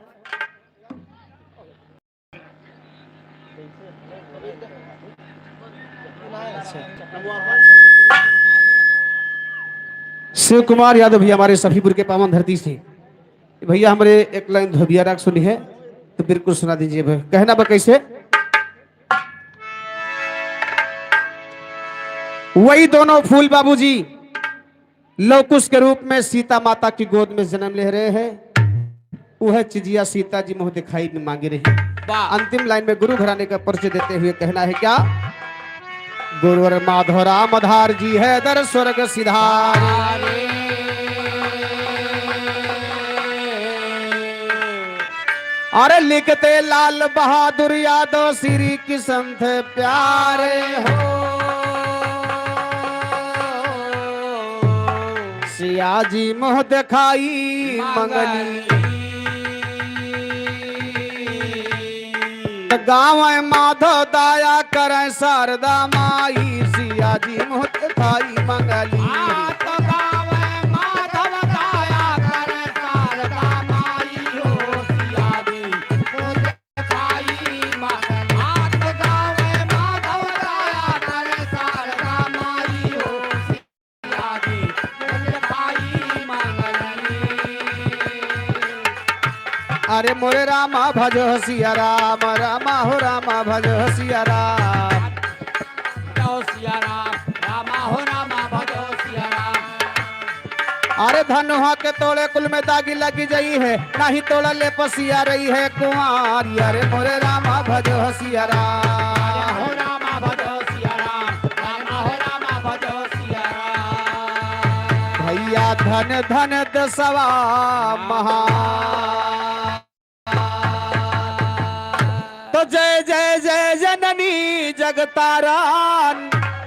शिव कुमार यादव भैया हमारे सफीपुर के पावन धरती से भैया हमारे एक लाइन धोबिया राग सुनी है तो बिल्कुल सुना दीजिए भाई कहना बा कैसे वही दोनों फूल बाबूजी लवकुश के रूप में सीता माता की गोद में जन्म ले रहे हैं वह चिजिया सीता जी मुँह दिखाई में मांगी रही अंतिम लाइन में गुरु घराने का परिचय देते हुए कहना है क्या गुरुवर माधव राम आधार जी है दर स्वर्ग सिधार अरे लिखते लाल बहादुर यादव श्री किशन थे प्यारे हो सिया जी मुँह दिखाई मंगली गाँव माधव दाया करे शारदा माई सिया जी मुँह दिखाई मंगली अरे मोरे रामा भजो सिया राम रामा हो रामा भजो सिया राम रामा हो रामा भजो सिया राम अरे धनुहा के तोड़े कुल में दागी लगी गई है नहीं तोड़ा ले पसिया रही है कुंवारी अरे मोरे रामा भजो सिया राम हो रामा भजो सिया राम रामा हो रामा भजो सिया राम भैया धन धन दसवा महा तो जय जय जय जननी जगतारण,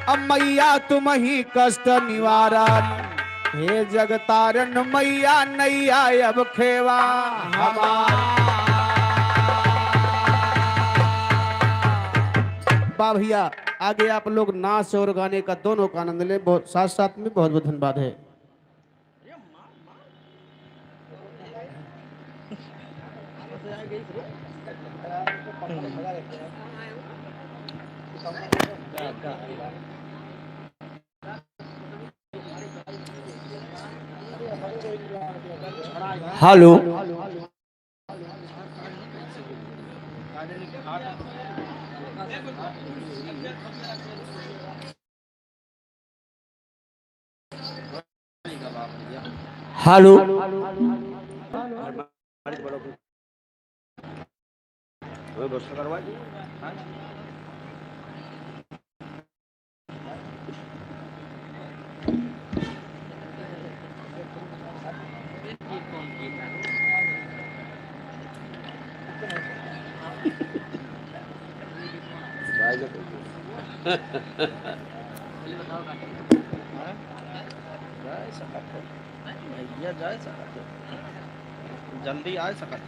अब मैया तुम ही कष्ट निवारण। हे जगतारण मैया नैया अब खेवा वाह भैया, आगे आप लोग नाच और गाने का दोनों का आनंद लें। बहुत साथ साथ में बहुत बहुत धन्यवाद है। हेलो हेलो जल्दी आ सकत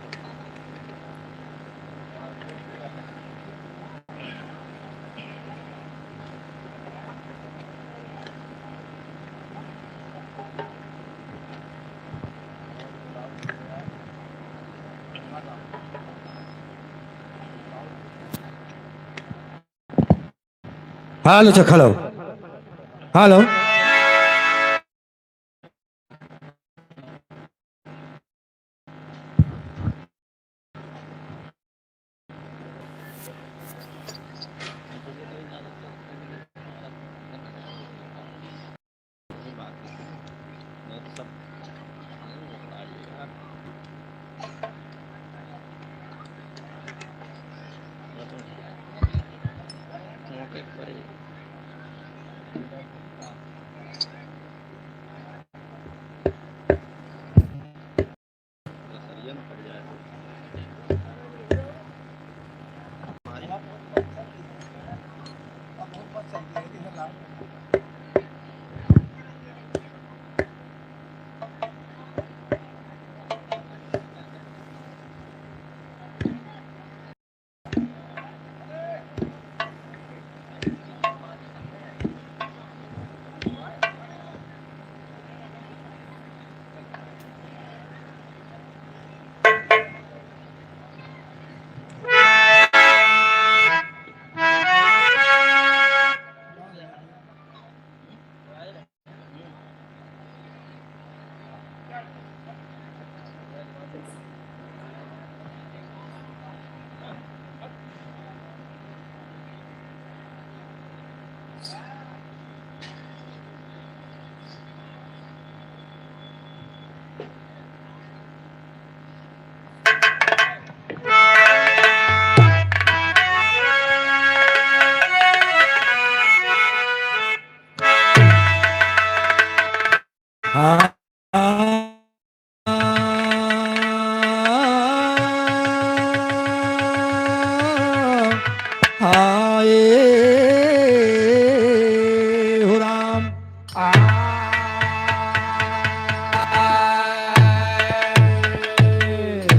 हेलो चखलो हेलो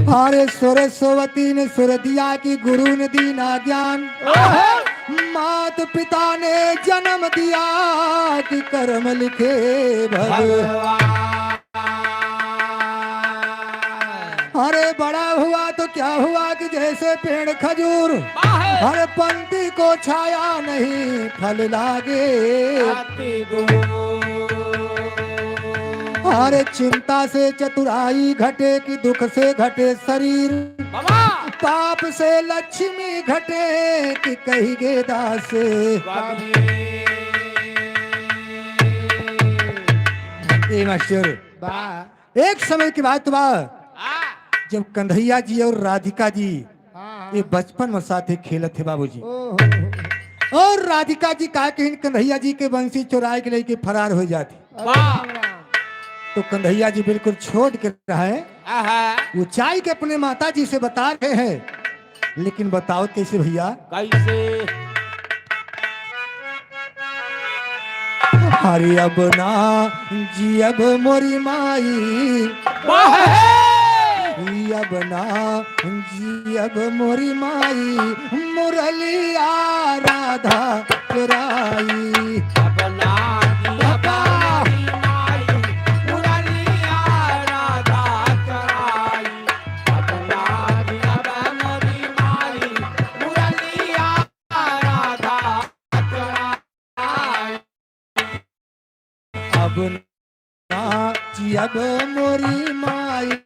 हरे सरस्वती ने सुर दिया कि गुरु ने दीना ज्ञान, मात पिता ने जन्म दिया कि कर्म लिखे भगवान। अरे बड़ा हुआ तो क्या हुआ कि जैसे पेड़ खजूर, हर पंक्ति को छाया नहीं फल लागे। अरे चिंता से चतुराई घटे कि दुख से घटे शरीर, पाप से लक्ष्मी घटे कि कही गेदा से। ए मास्टर, एक समय की बात हुआ जब कन्हैया जी और राधिका जी ये बचपन में साथे खेलत थे बाबूजी, और राधिका जी कहा कि कन्हैया जी के बंसी चुराए के लेके फरार हो जाती। तो कन्हैया जी बिल्कुल छोड़ के रहे, ऊंचाई के अपने माता जी से बता रहे हैं लेकिन बताओ कैसे भैया? कैसे? अरे अब ना जी अब मोरी माई, वाह अब ना जी अब मोरी माई, मुरलिया राधा चुराई। अपना दिया मोरी माई, मुरलिया राधा चराई। अपना दिया मोरी माई, मुरलिया राधा चराई। अब ना जी अब मोरी माई,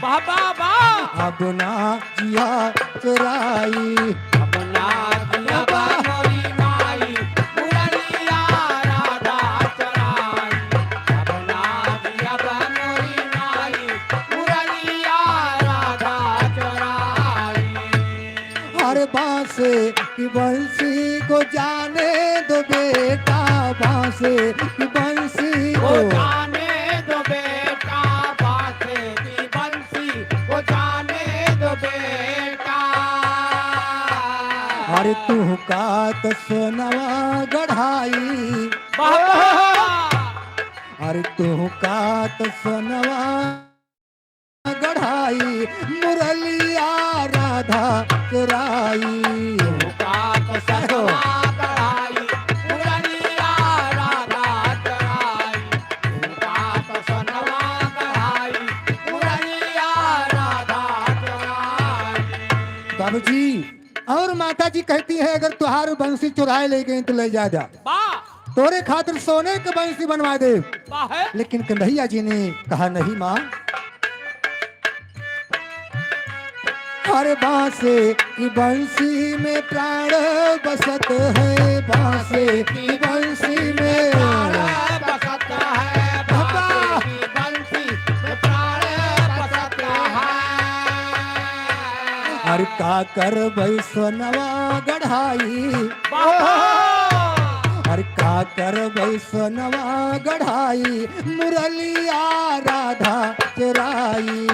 बाबा बा अब ना जिया चुराई। अपना दिया मोरी माई, मुरलिया राधा चराई। अपना दिया मोरी माई, मुरलिया राधा चराई। हर बांसे की बंसी को जाने दो बेटा, बांसे की बंसी वो को जाने दो बेटा, बांसे की बंसी वो जाने दो बेटा। अरे तू का तो सोनवा गढ़ाई, बाबा अरे तू का तो सोनवा गढ़ाई, मुरलिया राधा चुराई। का तो सनवा गढ़ाई, मुरलिया राधा चराई। का तो सनवा गढ़ाई, मुरलिया राधा चराई। बाबूजी और माता जी कहती है अगर तुहार बंसी चुराए ले गई तो ले जा जा, बा तोरे खातिर सोने की बंसी बनवा दे। बा है लेकिन कन्हैया जी ने कहा नहीं माँ, हर बांसे की बंसी में प्राण बसत है, बांसे की बंसी में बसत है, बाबा की बंसी में प्राण बसत है। हर का कर वैष्णवा गढ़ाई, बाबा हर का कर वैष्णवा गढ़ाई, मुरलिया राधा चुराई।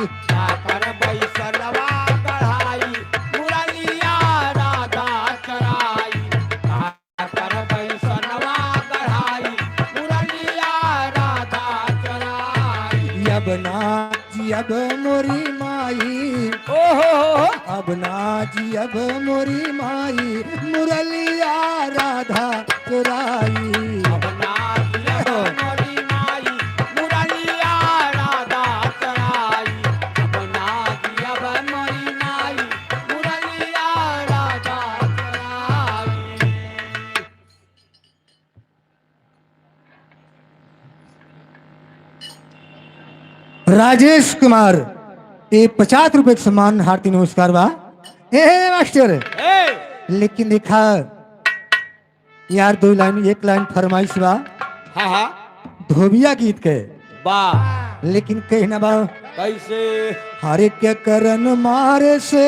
कर बैसलवा गढ़ाई, मुरलिया राधा चराई। कर बैसलवा गढ़ाई, मुरलिया राधा चराई। अब ना जी अब मोरी माई, ओहो अब ना जी अब मोरी माई, मुरलिया राधा चुराई। अपना दिया मोरी माई, मुरलिया राधा चराई। अपना दिया मोरी माई, मुरलिया राधा चराई। राजेश कुमार ये 50 रुपए के सम्मान हार्दिक नमस्कार बा। ए मास्टर, ए लेकिन देखा यार दो लाइन एक लाइन फरमाइश बा हाँ हाँ धोबिया गीत के, बा लेकिन कहना बा कैसे? हरे के करन मारे से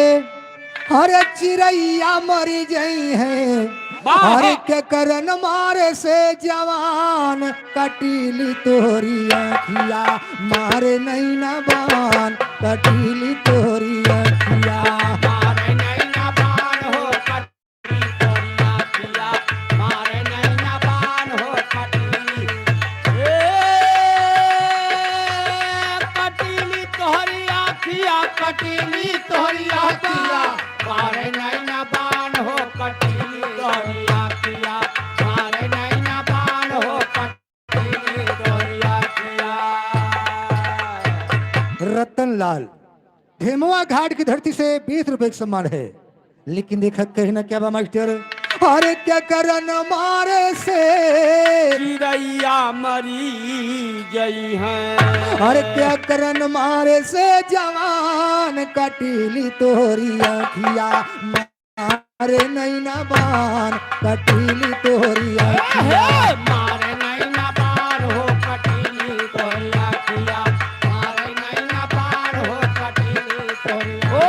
हरे चिड़ैया मरी गई है, वाह! हरे के करन मारे से जवान कटीली तोरी अखिया, मारे नहीं न बान कटीली तोरी अखिया। मारे नैना बाण हो कटली तोरिया पिया, मारे नैना बाण हो कटली। कटली तोहरिया पिया, कटली तोहरिया पिया, मारे नैना बाण हो कटली तोहरिया पिया, मारे नैना बाण हो कटली तोहरिया पिया। रतन लाल धेमुआ घाट की धरती से 20 रुपए का सम्मान है, लेकिन देखा कहना क्या बा मास्टर, अरे क्या करन मारे से चिड़ैया मरी गई हैं, अरे क्या करन मारे से जवान कटीली तोरी अखिया, मारे नहीं न बान कटीली तोरी अखिया। मारे नैना बाण हो कटली तोरिया पिया, मारे नैना बाण हो कटली तोरिया।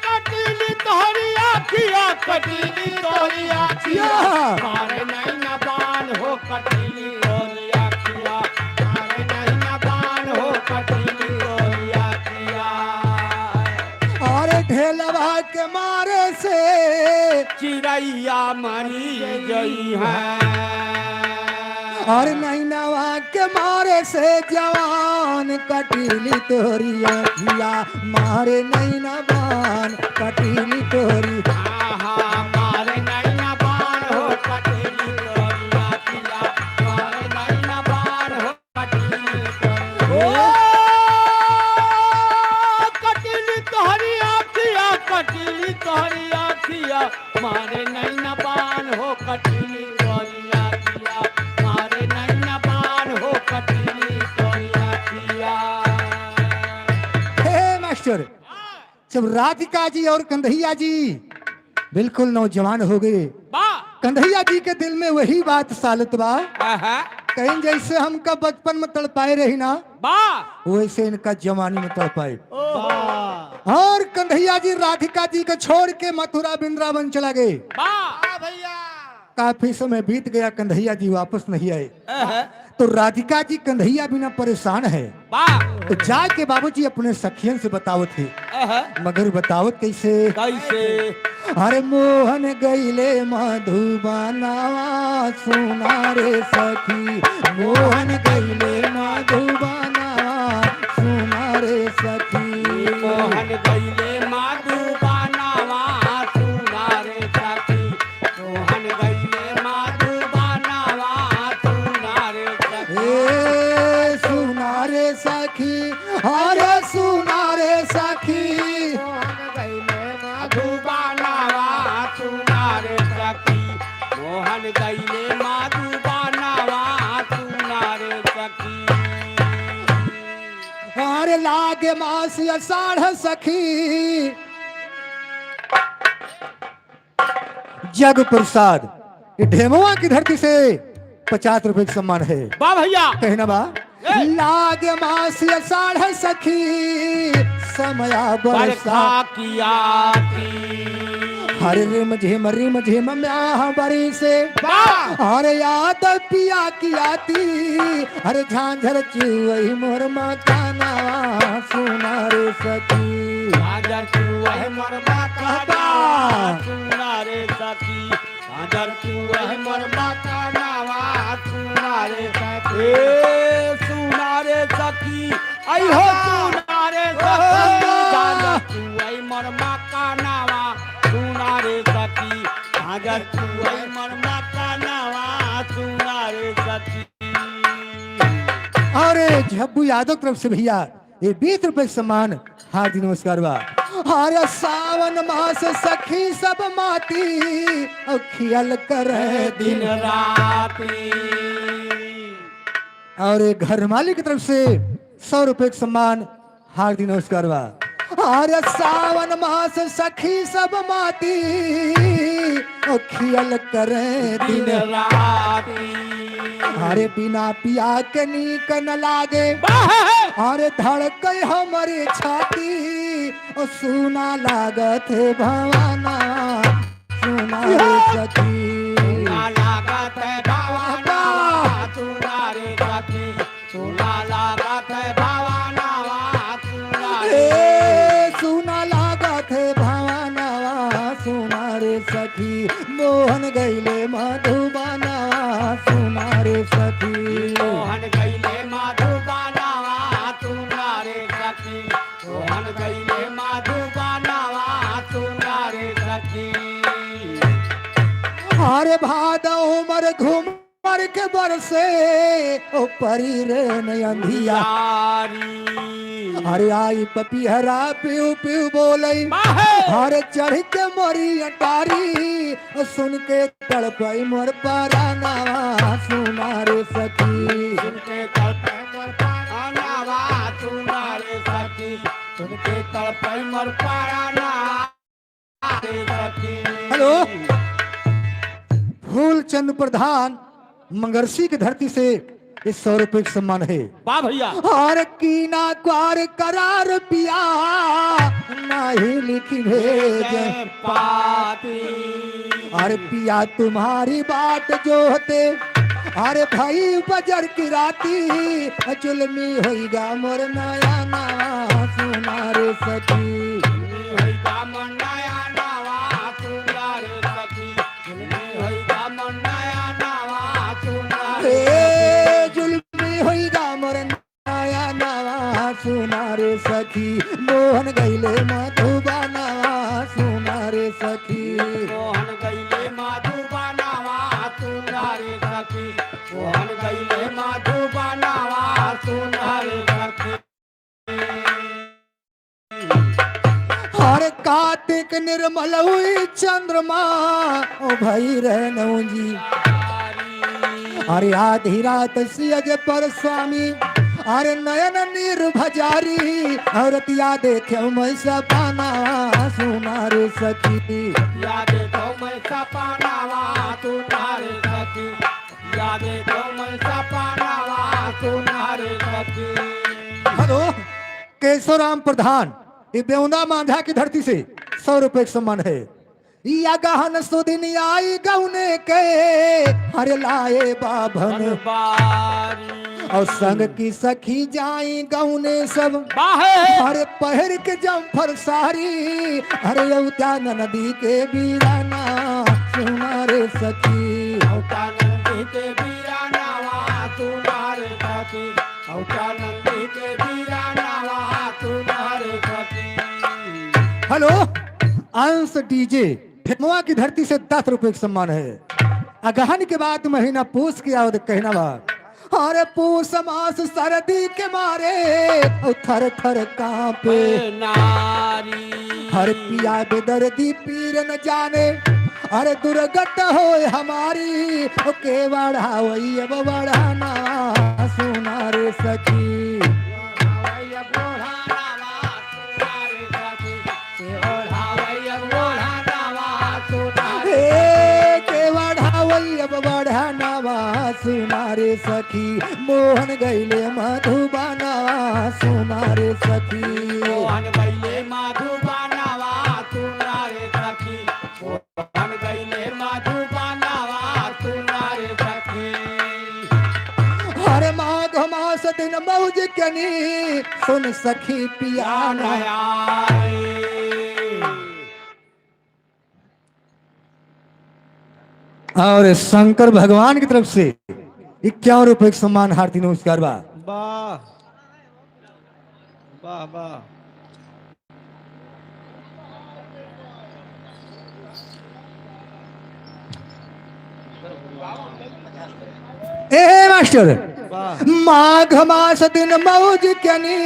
कटली तोरिया पिया, कटली तोरिया पिया, मारे नैना बाण हो कटली तोरिया पिया, मारे नैना बाण हो कटली तोरिया चिड़ैया मरी गई है। और नैनवा के मारे से जवान कटीली तोरी अखिया मारे नैना बान कटीली तोरी आहा मारे नैना बाण हो कटीली तोरी आखिया मारे नैना बाण हो कटीली तोरी ओ कटीली तोरी आखिया कटीली तोरी आखिया मारे नैना बाण हो कटीली तोरी आखिया मारे नैना बाण हो कटीली तोरी आखिया। हे मास्टर, जब राधिका जी और कंधैया जी बिल्कुल नौजवान हो गए, कंधैया जी के दिल में वही बात सालत बा, कहीं जैसे हमका बचपन में तड़पाए रही ना वैसे इनका जवानी में तड़पाए। और कंधैया जी राधिका जी को छोड़ के मथुरा वृंदावन चला गए। काफी समय बीत गया, कंधैया जी वापस नहीं आए। तो राधिका जी कंधैया बिना परेशान है, तो जाके बाबूजी अपने सखियन से बतावत थे, मगर बतावत कैसे कैसे अरे मोहन गईले मधुबनावा सुना रे सखी मोहन गईले मधुबनावा सुना रे सखी मोहन गईले मधुबनावा सुना रे सखी मोहन गईले मधुबनावा सुना रे सखी ए सुना रे सखी अरे सुना रे सखी मोहन गईले मधुबनावा सुना रे सखी मोहन गईले मधुबनावा सुना रे सखी। अरे लागे मास अषाढ़ सखी जग प्रसाद ये ढेमुआ की धरती से 50 रुपए का सम्मान है। वाह भैया कहना बा लाग मास अषाढ़ सखी समया बरसा बरखा किया हरे रिम झिम म्याह बरी से अरे याद पिया की आती अरे झांझर चुई मोर मकाना सुना रे सखी झांझर चुई मोर मकाना सुना रे सखी झांझर चुई मोर मकाना सुना रे सखी सुना रे सखी आई हो सुना रे सखी झांझर चुई मोर मकाना सुना रे सखी झांझर चुई मोर मकाना सुना रे सखी। अरे झब्बू यादव तरफ से भैया ये 20 रुपए सम्मान हार्दिक नमस्कार बा। अरे सावन मास सखी सब माती और खियल कर दिन राती और एक घर मालिक की तरफ से 100 रुपए का सम्मान हार्दिक नमस्कार बा। अरे सावन मास सखी सब माती और खियल करे दिन राती अरे बिना पिया के नीक न लागे अरे धड़के हमारी छाती और सुना लागत है भवाना सुना रे सखी लागत है भवाना सुना रे सखी सुना लागत है भवाना सुना रे सुना लागत है भवाना सुना रे सखी मोहन गईले मधुबना सुना रे सखी मोहन गईले मधुबना सुना रे सखी मोहन गईले मधुबना सुना रे सखी। अरे भाद उमर घूमर के बरसे ओ परी रे नयंधिया अरे आई पपीहरा पिउ पिउ बोलई अरे चढ़ के मोरी अटारी सुन के तड़पई मोर पराना सुना रे सखी सुन के तड़पई मोर पराना सुना रे सखी सुन के तड़पई मोर पराना रे सखी। हेलो फूलचंद प्रधान मंगरसी की धरती से इस 100 रुपए का सम्मान है। वाह भैया और कीना क्वार करार पिया नहीं लिखी भेज पाती अरे पिया तुम्हारी बात जो होते अरे भाई बजर की राती जुलमी होइगा मोर नया ना सुना रे सखी होइगा मोर नया नवा सुना रे सखी सखी मोहन गईले मधुबनवा सुना रे सखी मोहन गईले मधुबनवा सुना रे सखी मोहन गईले मधुबनवा सुना रे सखी हर कार्तिक निर्मल हुई चंद्रमा ओ भई रहनऊ जी अरे आधी रात सियज पर स्वामी अरे नयन निर्भजारी औरतिया देखे मैं सपना सुना रे सखी या देखो मैं सपनावा सुना रे सखी या देखो मैं सपनावा सुना रे सखी हेलो केशवराम प्रधान ये बेउंदा मांझा की धरती से 100 रुपए का सम्मान है या गहन सुदिन आई गौने के हर लाए बाभन और संग की सखी जाई गौने सब हरे पहर के जम्फर सारी हरे उद्यान नदी के बीराना सुना रे सखी नंदी के बीरानावा सुना रे सखी नंदी के बीरानावा सुना रे सखी हेलो अंश डीजे फेमवा की धरती से 10 रुपए का सम्मान है अगहन के बाद महीना पूछ के आओ कहना बा अरे पूछ मास सर्दी के मारे और थर थर कांपे नारी हर पिया बेदर्दी पीर न जाने अरे दुर्गत होए हमारी ओ के बढ़ावई अब बढ़ाना सुना रे सखी सुना रे सखी मोहन गईले मधुबनवा सुना रे सखी मोहन गईले मधुबनवा सुना रे सखी मोहन गईले मधुबनवा सुना रे सखी हरे माघ मास दिन मौज कनी सुन सखी पियाना और शंकर भगवान की तरफ से 51 रुपए का सम्मान हार्दिक नमस्कार बा वाह वाह वाह ए मास्टर वाह माघ मास दिन मौज कनी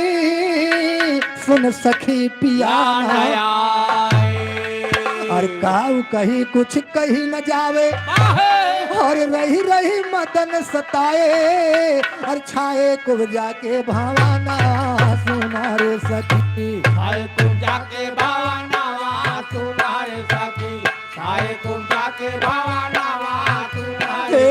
सुन सखी पियाना और काऊ कहीं कुछ कहीं न जावे और रही रही मदन सताए और छाए को जाके भावाना सुना रे सखी छाए को जाके भावानावा सुना रे सखी छाए को जाके भावानावा सुना रे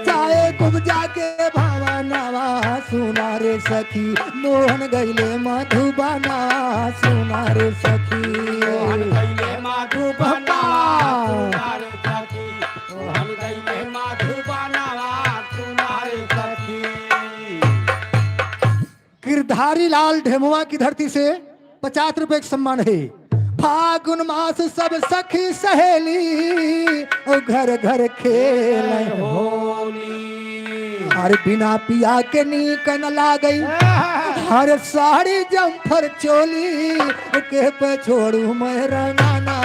छाए को जाके भावानावा सुना रे सखी मोहन गईले मधुबना सुना रे सखी मोहन गईले मधुबनवा सुना रे सखी मोहन गईले मधुबनवा सुना रे सखी गिरधारी लाल ढेमुआ की धरती से 50 रुपए का सम्मान है फागुन मास सब सखी सहेली और घर घर खेल होली हर बिना पिया के नीक न लागई हर साड़ी जम्फर चोली के पे छोड़ू मैं रंगाना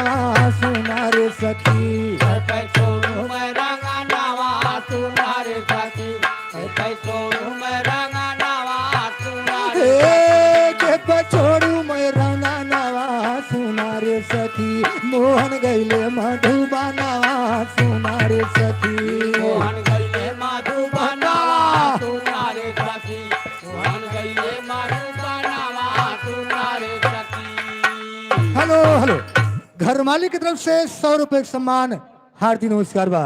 सुना रे सखी पैसों में रंगानावा सुना रे सखी पैसों में रंगानावा सुना रे के पे छोड़ू मैं रंगाना सुना रे सखी मोहन गईले मधुबना सुना रे सखी मोहन गईले मधुबनवा सुना रे सखी मोहन गईले मधुबनवा सुना रे सखी हेलो हेलो घर मालिक की तरफ से 100 रुपए का सम्मान हार्दिक नमस्कार बा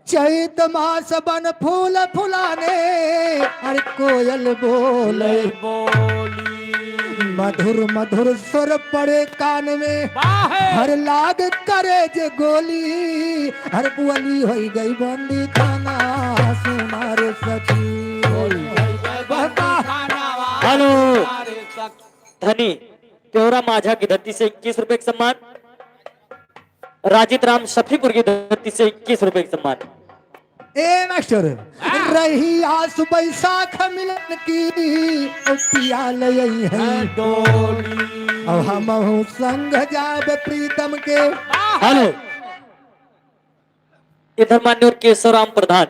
चैत मास बन फूल फुलाने अरे कोयल बोले बोली मधुर मधुर स्वर पड़े कान में हर लाग करे जे गोली हर बुअली हो गई बंदी खाना सुना रे सखी हेलो धनी त्योरा माझा की धरती से 21 रुपए का सम्मान राजित राम शफीपुर की धरती से 21 रुपए का सम्मान ए मास्टर रही आस बैसाख मिलन की पिया लई है डोली और हम संग जाब प्रीतम के। हेलो, इधर मान्य केशवराम प्रधान,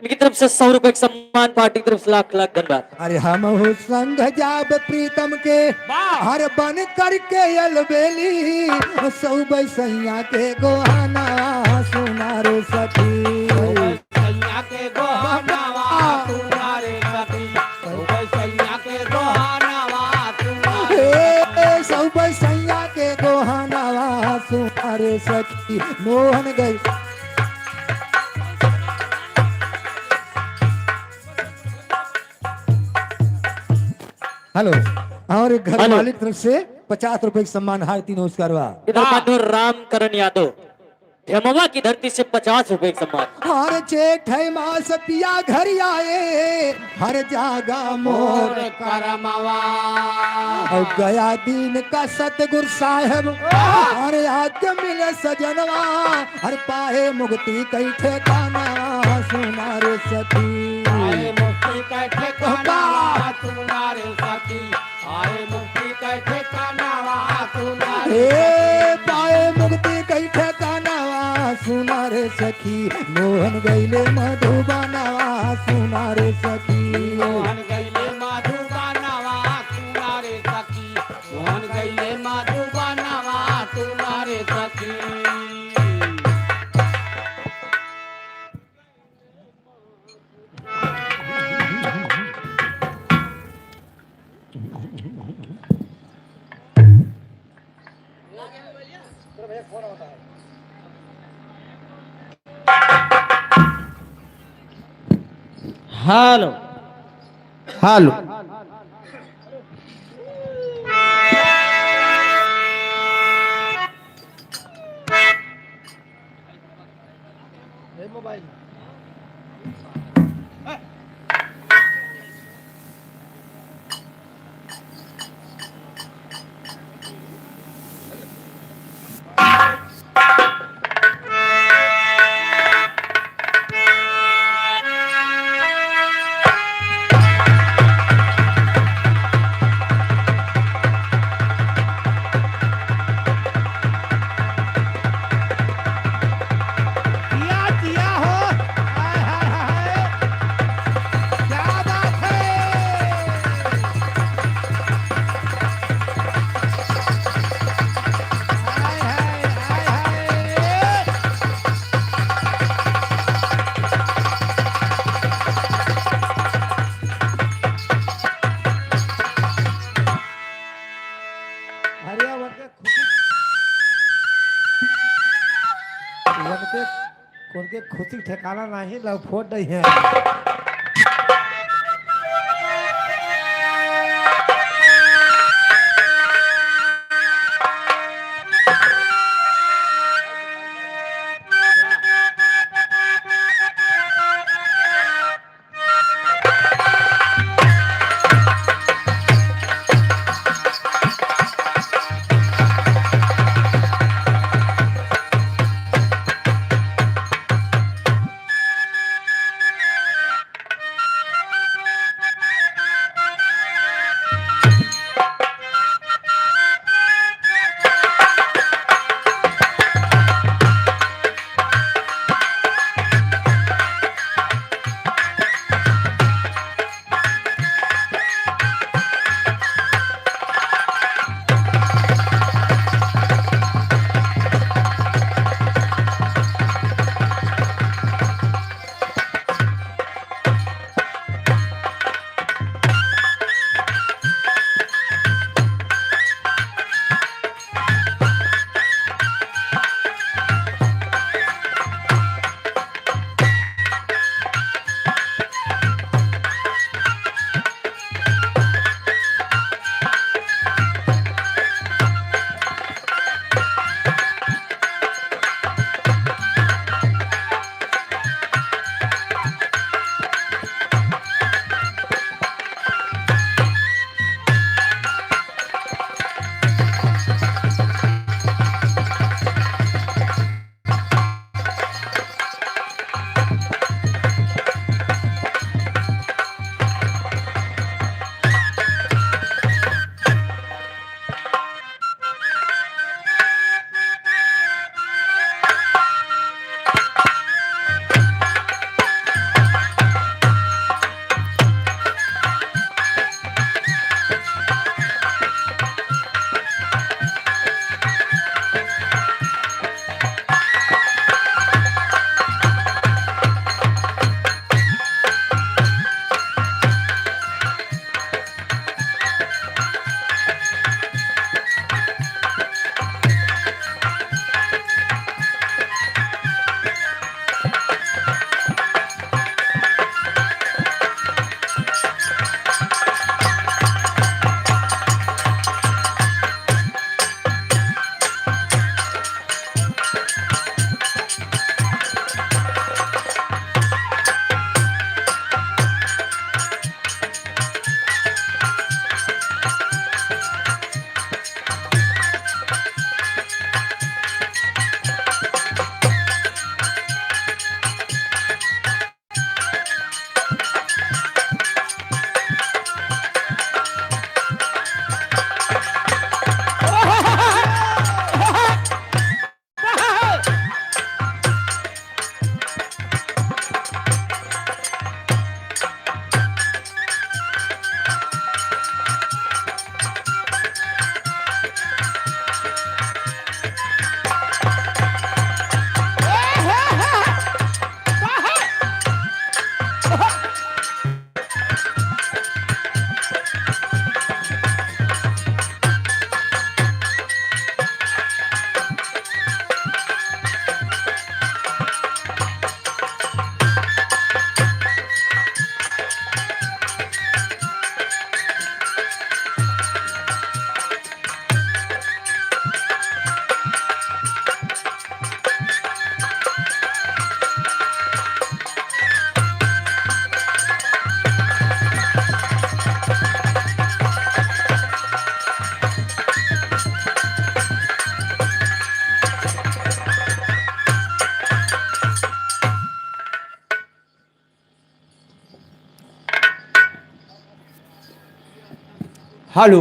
इनकी तरफ से 100 रुपए का सम्मान, पार्टी की तरफ से लाख लाख धन्यवाद। अरे हम संग जाब प्रीतम के हर बन करके अलबेली सौ बैसैया के गोहाना सुना रे सखी। सैया के गोहनावा तुम्हारे सखी सैया के गोहनावा तुम्हारे सौ बैसैया के गोहाना सुना रे सखी। मोहन गई हेलो, और घर हेलो। मालिक तरफ से 50 रुपए का सम्मान हार्दिक नमस्कार बा। इधर मान्य रामकरण यादव, हेमवा की धरती से 50 रुपए का सम्मान। हर जेठ है मास पिया घर आए हर जागा मोर करमवा और गया दिन का सतगुरु साहब हर आज्ञा मिले सजनवा हर पाए मुक्ति कई ठिकाना सुना रे सखी। आए मुक्ति का ठिकाना तुम्हारे सखी आए मुक्ति का ठिकाना तुम्हारे ए पाए मुक्ति कई ठिकाना सुना रे सखी। मोहन गईले मधुबनवा सुना रे सखी। मोहन गईले मधुबनवा तुम्हारे सखी मोहन गईले मधुबनवा तुम्हारे सखी। हेलो हेलो उनके खुशी ठिकाना नहीं लव फोड़ रही है। हेलो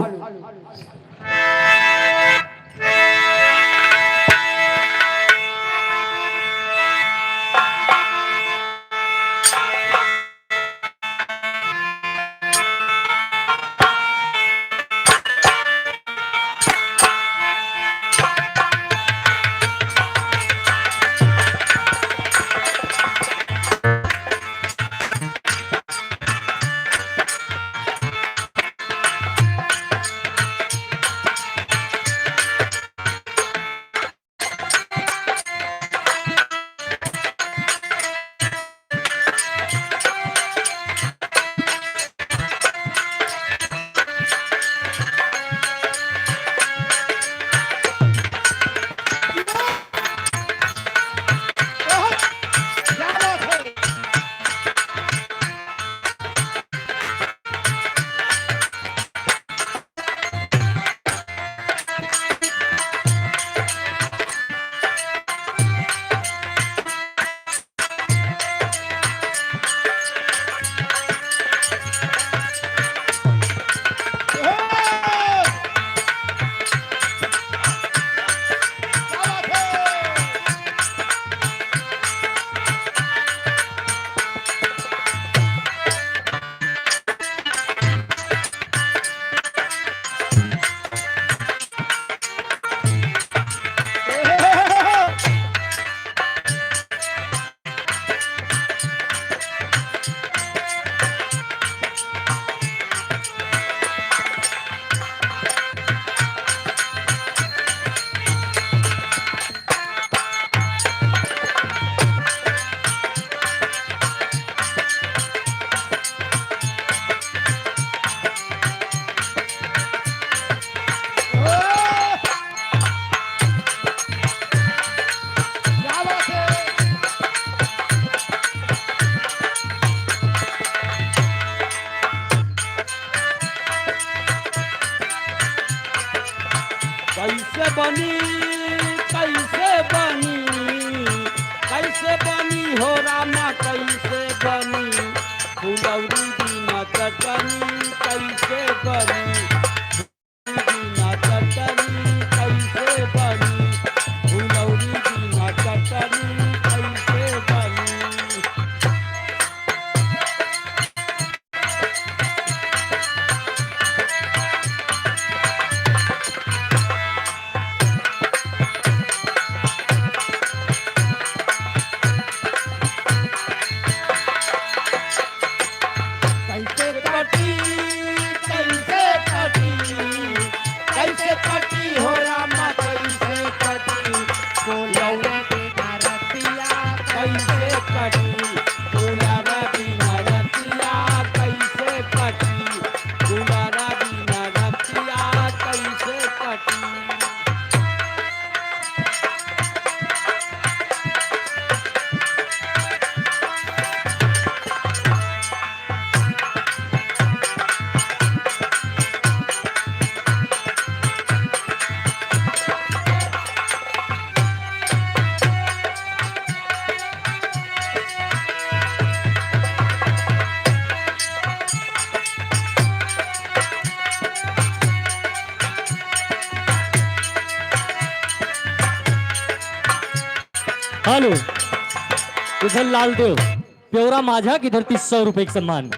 कैसे बनी कैसे बनी हो रामा कैसे बनी फुलौरी बिना चटनी कैसे बनी बिना चटनी कैसे बनी फुलौरी बिना चटनी कैसे बनी कैसे कटी हो रामा कैसे कटी फुलौरी बिना रतिया कैसे कटी फुलौरा बिना रतिया कैसे कटी फुलौरा बिना रतिया कैसे कटी हेलो, इधर लालदेव प्योरा माझा की धरती 100 रुपए के सम्मान।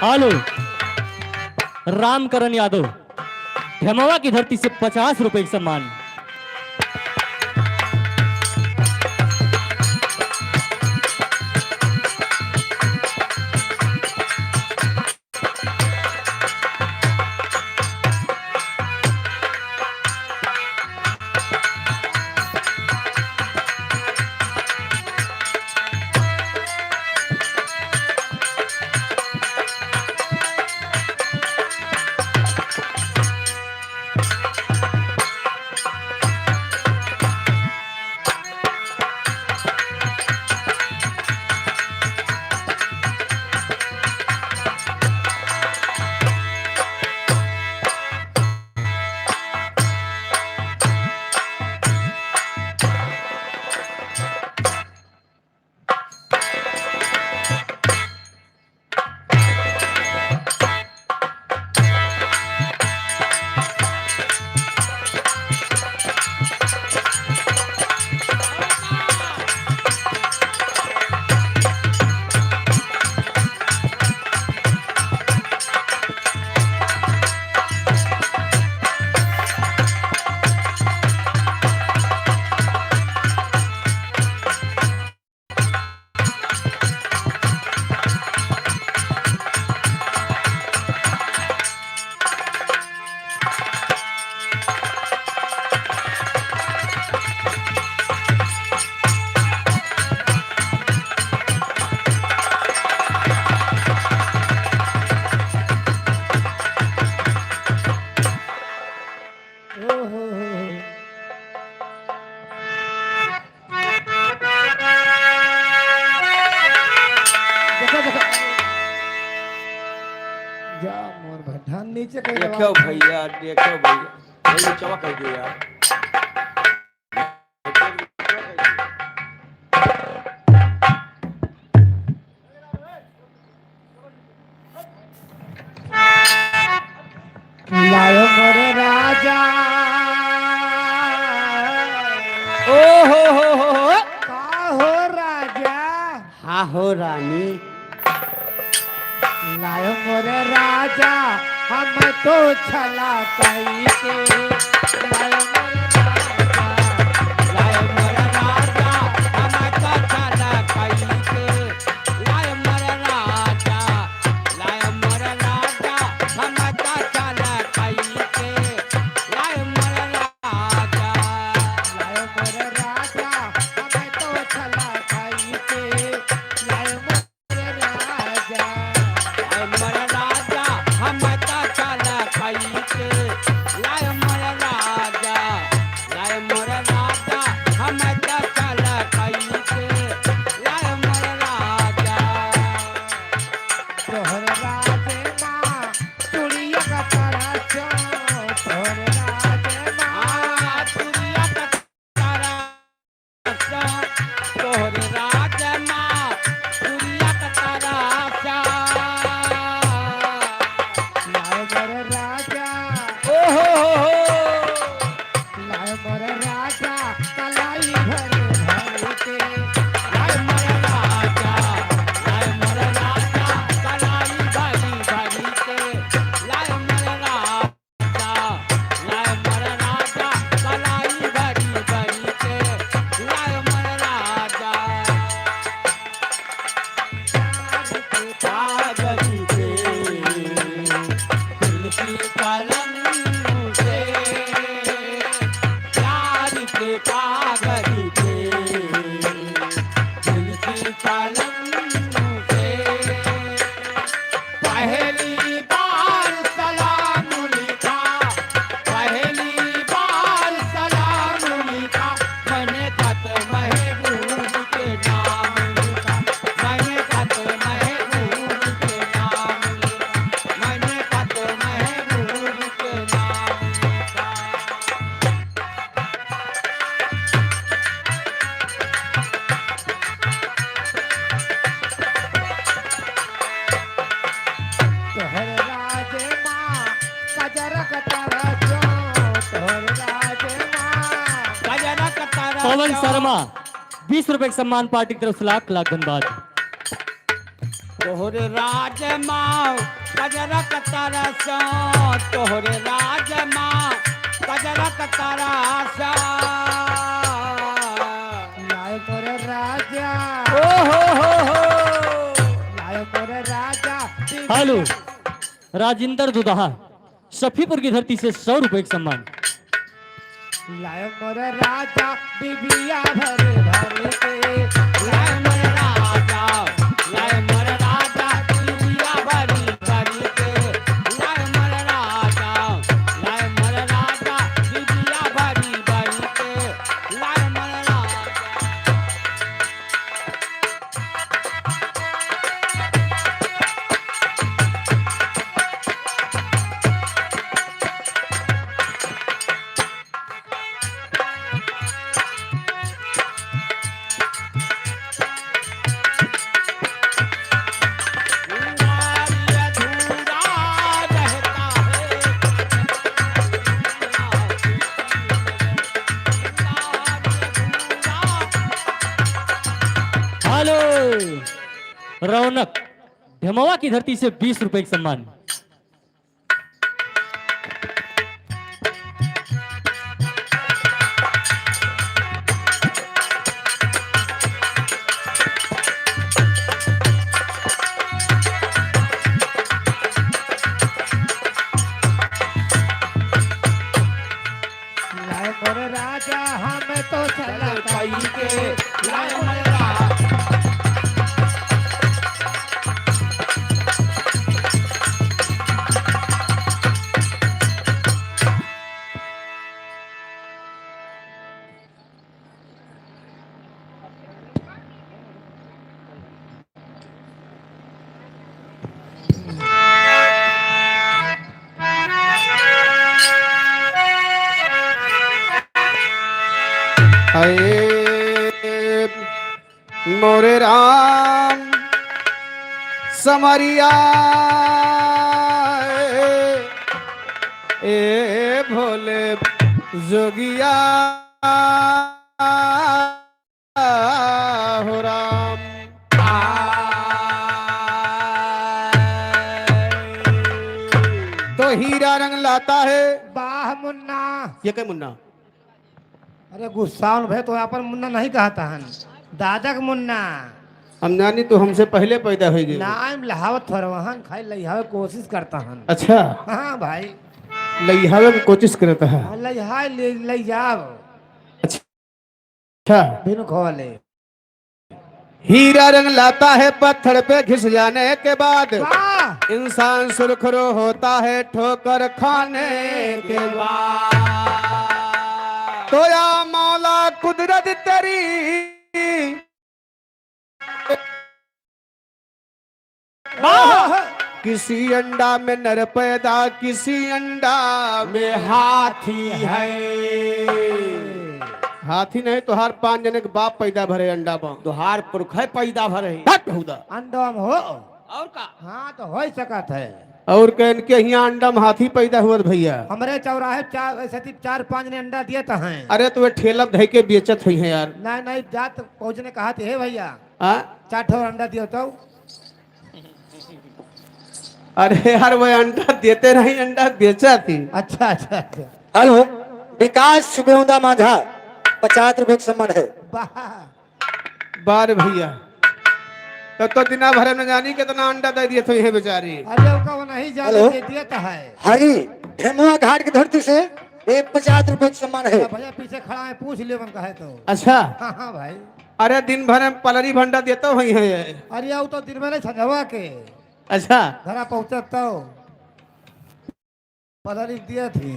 हेलो, रामकरण यादव धमवा की धरती से 50 रुपए के सम्मान। देखो देखो जा मोर भट्टा नीचे कहीं देखो भैया जल्दी चौक कर दो यार। लायो मोर राजा ओ हो का हो राजा हाँ हो रानी। लायो मोर राजा हम तो छला कई के लायो मोर लाय मर राजा हम तो चला कई के लाय मर राजा लाय मर राजा हम तो चला कई के लाय मर राजा लायो मोर राजा हम तो छला कई के लायो मोर राजा लाय मर राजा हम तो चला कई के लाय मर राजा लाय मर राजा हम तो चला कई के लाय मर राजा तोहर राजे माँ चुड़िया का पराचो तोहर राजे माँ तुरिया कतारा तोहर राज माँ तुरिया कतारा लायो मोर राजा ओ हो लायो मोर राजा कलाई भर भर के लाय मर राजा लाय मर राजा कलाई भरी भरी के लाय मर राजा लाय मर राजा कलाई भरी भरी के लाय मर राजा कागज पे दिल की कलम से प्यार के कागज पे दिल की कलम से पहली बार सलाम लिखा पहली बार सलाम लिखा मैंने खत महबूब के नाम लिखा मैंने खत महबूब के नाम लिखा मैंने खत महबूब के नाम लिखा तोहर राजे माँ कजरा का पराचो तोहर राजे माँ गजरा कतारा पवन शर्मा 20 रुपए के सम्मान पार्टी की तरफ से लाख लाख धन्यवाद। तोहरे राज माँ गजरा कतारा सो तोहरे राज माँ गजरा कतारा सो लायो मोर राजा लायो मोर राजा हेलो राजेंद्र दुदहा शफीपुर की धरती से 100 रुपए का सम्मान। लायो मोर राजा बिबिया भर भर के लाय मर राजा लाय मर राजा दुनिया भरी भरी के लाय मर राजा लाय मर राजा दुनिया भरी भरी के लाय मर राजा हेलो रौनक धमवा की धरती से 20 रुपए का सम्मान। लायो मोर राजा हम तो चला कई के लाय मर राजा हाय मोरे राम समरिया ए भोले जोगिया हो राम। तो हीरा रंग लाता है। वाह मुन्ना। ये क्या मुन्ना? अरे गुस्सा भाई तो यहाँ पर मुन्ना नहीं कहता है, दादा का मुन्ना। हम जानी तो हमसे पहले पैदा हो गए। नाम लहावत फरवाहन खाई लहावे कोशिश करता हन। अच्छा हाँ भाई लइहावे की कोशिश करता है। लहाय ले जाओ अच्छा बिन खोले। हीरा रंग लाता है पत्थर पे घिस जाने के बाद, वाह इंसान सुरखरो होता है ठोकर खाने के बाद। तो या मौला कुदरत तेरी किसी अंडा में नर पैदा किसी अंडा में हाथी है। हाथी नहीं तो हर 5 जने के बाप पैदा भरे अंडा में, तो हर पुरख पैदा भरे अंडा में हो और का। हाँ तो हो सकत है। और कहन के यहाँ अंडा में हाथी पैदा हुआ भैया। हमारे चौराहे 4-5 ने अंडा दिए तो हैं। अरे तो वे ठेला धै के बेचत हुई है यार। नहीं नहीं जात पहुँचने कहा थे भैया हाँ 4 ठो अंडा दियो तो। अरे यार वो अंडा देते नहीं अंडा बेचा थी। अच्छा अच्छा अच्छा। हेलो विकास सुबेउंदा माझा 50 रुपए का सम्मान है। वाह बार भैया तो दिना भर में जानी कितना अंडा दे दिए थे ये बेचारी। अरे उसका वो नहीं हेलो? जाने दिया तो है। हरी धेमुआ घाट की धरती से एक 50 रुपए का सम्मान है। भैया पीछे खड़ा है पूछ लियो कहे तो। अच्छा हाँ हाँ भाई। अरे दिन भर में पलरी भंडा देता हुई है ये। अरे वो तो दिन में नहीं संझवा के अच्छा घरा पहुँचत तो पलरी दिया थी।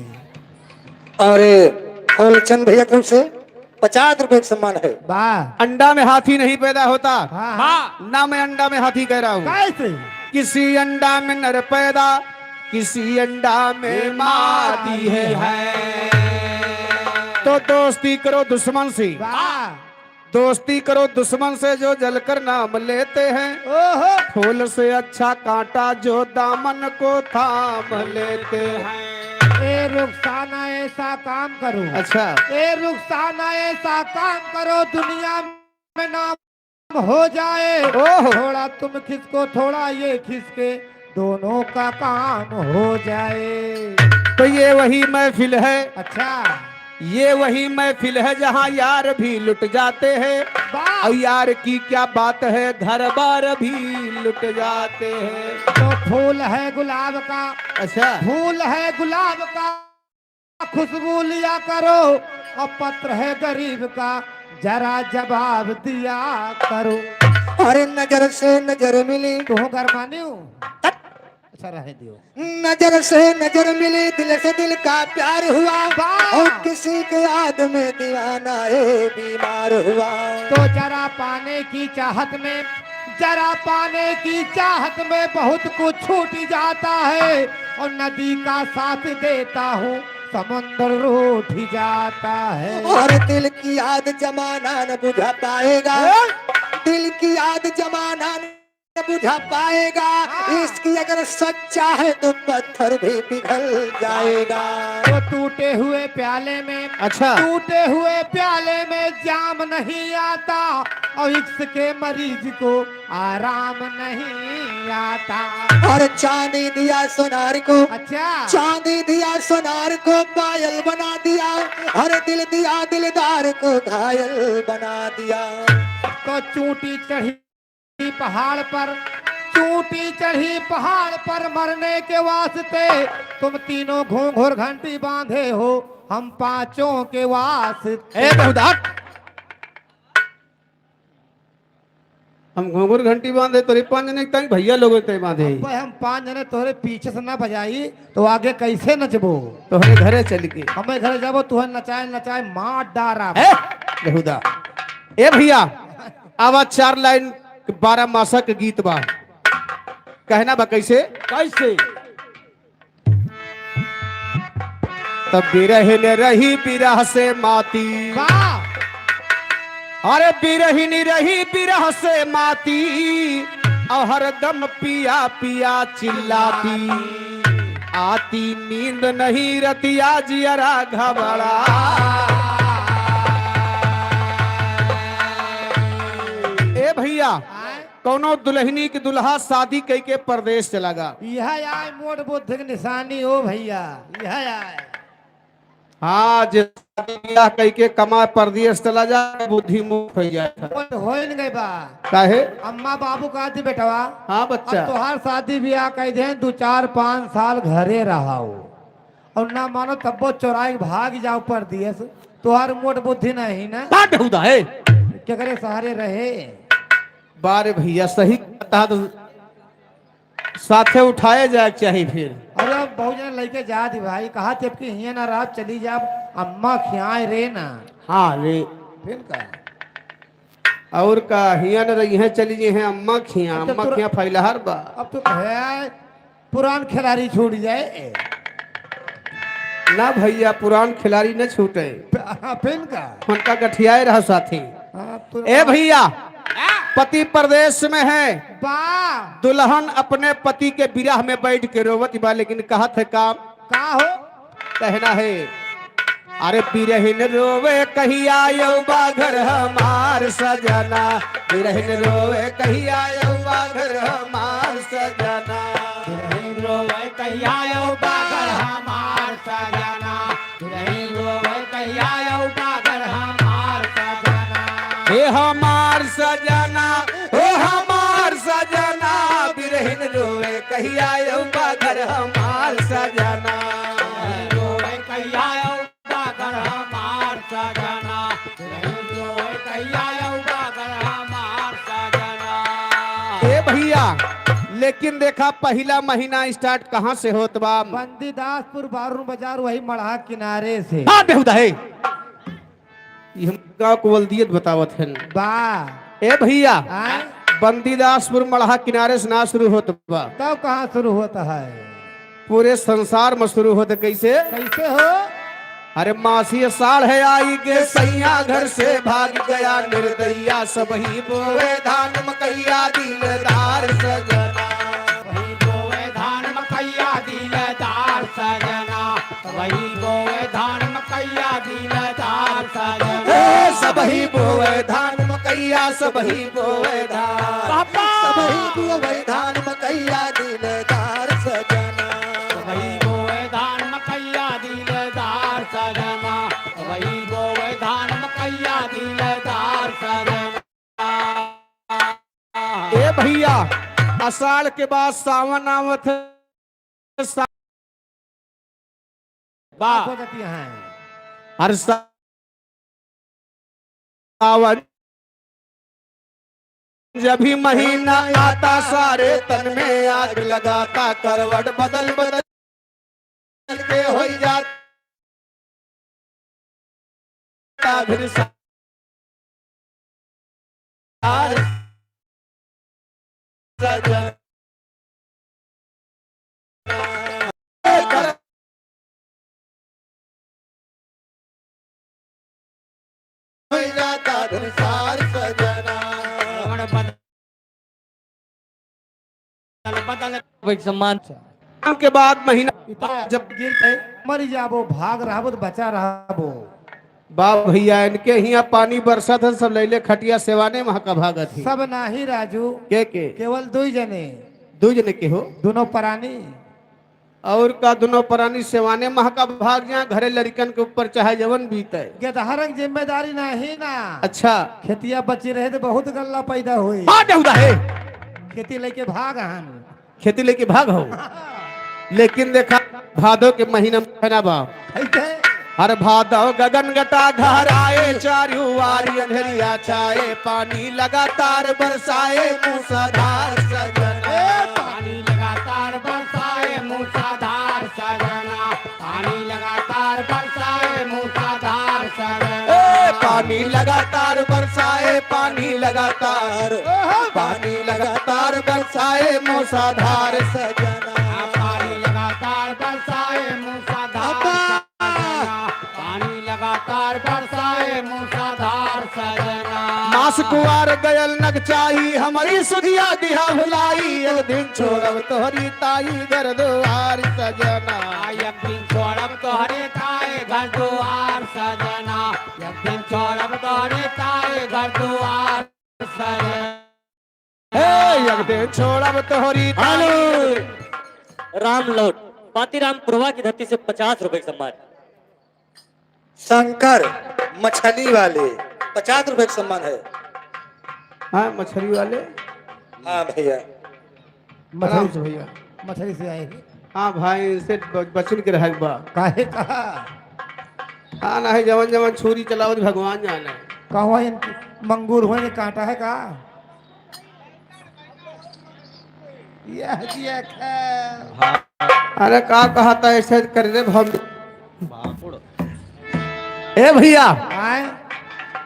और फूलचंद भैया की तरफ से 50 रुपए का सम्मान है। वाह अंडा में हाथी नहीं पैदा होता। हाँ हाँ। ना मैं अंडा में हाथी कह रहा हूँ। कैसे? किसी अंडा में नर पैदा किसी अंडा में मादी है। तो दोस्ती करो दुश्मन से, वाह दोस्ती करो दुश्मन से जो जलकर नाम लेते हैं। ओहो फूल से अच्छा कांटा जो दामन को थाम लेते हैं। ए रुखसाना ऐसा काम करो। अच्छा ए रुखसाना ऐसा काम करो दुनिया में नाम हो जाए। ओहो। थोड़ा तुम खिसको थोड़ा ये खिसके दोनों का काम हो जाए। तो ये वही महफिल है, अच्छा ये वही महफिल है जहाँ यार भी लुट जाते हैं। वाह। और यार की क्या बात है घर बार भी लुट जाते हैं। तो फूल है गुलाब का, अच्छा फूल है गुलाब का खुशबू लिया करो। और पत्र है गरीब का जरा जवाब दिया करो। अरे नजर से नजर मिली तू गरमानी हूँ। अच्छा रहे दियो। नजर से नजर मिली दिल से दिल का प्यार हुआ। वाह। और किसी के याद में दीवाना है बीमार हुआ। तो जरा पाने की चाहत में, जरा पाने की चाहत में बहुत कुछ छूट जाता है। और नदी का साथ देता हूँ समुद्र रूठ जाता है। और दिल की याद जमाना न बुझा पाएगा। दिल की याद जमाना न बुझा पाएगा। इसकी अगर सच्चा है तो पत्थर भी पिघल जाएगा। तो टूटे हुए प्याले में, अच्छा टूटे हुए प्याले में जाम नहीं आता। और इश्क के मरीज को आराम नहीं आता। और चांदी दिया सोनार को, अच्छा चांदी दिया सोनार को पायल बना दिया। हर दिल दिया दिलदार को घायल बना दिया। तो चूटी चढ़ी पहाड़ पर, चूटी चढ़ी पहाड़ पर मरने के वास्ते तुम तीनों घूंघर घंटी बांधे हो। हम पांचों के वास्ते। हम घुंघरू घंटी बांधे तो 5 जने तक भैया लोग बांधे। भाई हम 5 जने तोहरे पीछे से ना बजाई तो आगे कैसे नचबो। तो हमें घरे चल के हमें घर जाबो तुहर नचाए नचाए मार डारा। बेहुदा। ए भैया आवाज 4 लाइन 12 मासा के गीत बा। कहना बा कैसे कैसे। तब बिरह ने रही बिरह से माती। वाह अरे बिरहिनी रही बिरह से माती और हरदम पिया पिया चिल्लाती, आती नींद नहीं रतिया जियरा घबरा। ए भैया कौनो दुल्हनी की दुल्हा शादी कई के परदेश चला गा। यह आए मोट बुद्ध की निशानी हो भैया, यह आए। हाँ जे शादी ब्याह कई के कमा परदेश चला जा बुद्धि मुक्त हो जाए। हो न गई बा काहे? अम्मा बाबू कहा थी बेटवा, हाँ बच्चा। अब तुहार शादी ब्याह कह दे 2-4-5 साल घरे रहा हो और ना मानो तब्बो चौराहे भाग जाओ परदेश। तुहार मोट बुद्धि नहीं ना बेहुदा है। क्या करे सहारे रहे। बारे भैया सही कहता तो साथे उठाए जाए चाहिए फिर। अरे बहुत जन लेके जा दी भाई, कहा जबकि हिया ना रात चली जा अम्मा खियाए रे ना। हाँ रे फिर का और का हिया न रही है चली जी है अम्मा खिया, अब तो अम्मा तुर- खिया फैलहर बा। अब तो है पुरान खिलाड़ी छूट जाए। ना भैया पुरान खिलाड़ी न छूटे, फिर का उनका गठियाए रहा साथी। ए भैया पति प्रदेश में है, बा दुल्हन अपने पति के विरह में बैठ के रोवत बा, लेकिन कहत है काम का हो कहना है। अरे बिरहिन रोवे कहिया यौबा घर हमार सजना, बिरहिन रोवे कहिया यौबा घर हमार सजना, बिरहिन रोवे कहिया यौबा घर हमार सजना, बिरहिन रोवे कहिया यौबा घर हमार सजना। हे हमार सजना, हे हमार सजना, बिरहिन रोवे कहिया यौबा घर हमार सजना, रोवे कहिया यौबा घर हमार सजना, बिरहिन रोवे कहिया यौबा घर हमार सजना। ए भैया लेकिन देखा पहला महीना स्टार्ट कहाँ से होत बा? बंदीदासपुर बारून बाजार वही मढ़ा किनारे से। हाँ बेहुदा है। ये हम गाँव को वल्दियत बतावत है। बा ए भैया आए बंदीदासपुर मढ़ा किनारे से ना शुरू होत बा, तब कहाँ शुरू होता है? पूरे संसार में शुरू होते। कैसे? कैसे हो? अरे मासी साढ़ है आई के सैया घर से भाग गया निर्दया, सब ही बोए धान मकैया दिलदार सजना, वही बोए धान मकैया दिलदार सजना, वही बोए धान मकैया दिलदार सजना। ए सब ही बोए धान मकैया, सब ही बोए धान, सब ही बोए धान मकैया दिलदार सजना, वही बोए धान मकैया दिलदार सजना, वही बोए धान मकैया दिलदार सजना। ए भैया आषाढ़ के बाद सावन आवत है। बात हो जाती है। हर सावन जब भी महीना आता सारे तन में आग लगाता, करवट बदल बदल के हो जाता फिर सार सजना, हो जाता फिर सार सजना। सम्मान के बाद महीना जब जब गिरते मर जाबो, भाग रहा तो बचा रहा। बाप भैया इनके यहाँ पानी बरसा था, सब लैले खटिया सेवाने वहां का भागत थी। सब नाही राजू, के केवल 2 जने, दो जने के हो दोनों प्राणी। और का दोनों प्राणी सेवाने महा का भाग जहाँ घरे लड़कन के ऊपर चाहे जवन बीते। गेदहरक जिम्मेदारी नहीं ना। अच्छा खेतिया बची रहे तो बहुत गल्ला पैदा हुई। है खेती लेके भाग हम। खेती लेके भाग हो, लेकिन देखा भादो के महीना में है ना बाप, ऐसे हर भादो गगन गटा घर आए, चारू वारी अंधेरिया छाए, पानी लगातार बरसाए मूसलाधार सजना, पानी लगातार बरसाए मूसलाधार सजना, पानी लगातार बरसाए मूसलाधार सजना, पानी लगातार बरसाए, पानी लगातार, पानी लगातार बरसाए मूसलाधार सजना, पानी लगातार बरसाए मूसलाधार सजना, पानी लगातार बरसाए मूसलाधार सजना। बास कुआर गयल नग चाही हमारी सुधिया दिया भुलाई एक दिन छोड़ब तोहरी ताई घर दुआर सजना एक दिन छोड़ब तोहरे ताए घर दुआर सजना एक दिन छोड़ब तोहरे ताए घर दुआर सजना हे एक दिन छोड़ब तोहरी हेलो ताई राम लौट पातीराम पुरवा की धरती से 50 रुपए का सम्मान। शंकर मछली वाले 50 रुपए का सम्मान है। हाँ मछली वाले हाँ भैया आराम से भैया मछली से आएगी हाँ भाई इनसे बचन के रह बा काहे कहा हाँ ना है जवन जवन छुरी चलावत भगवान जाने कहवा मंगूर होने कांटा है का यह दिया खैर। अरे का कहा था ऐसे कर रे हम ए भैया आए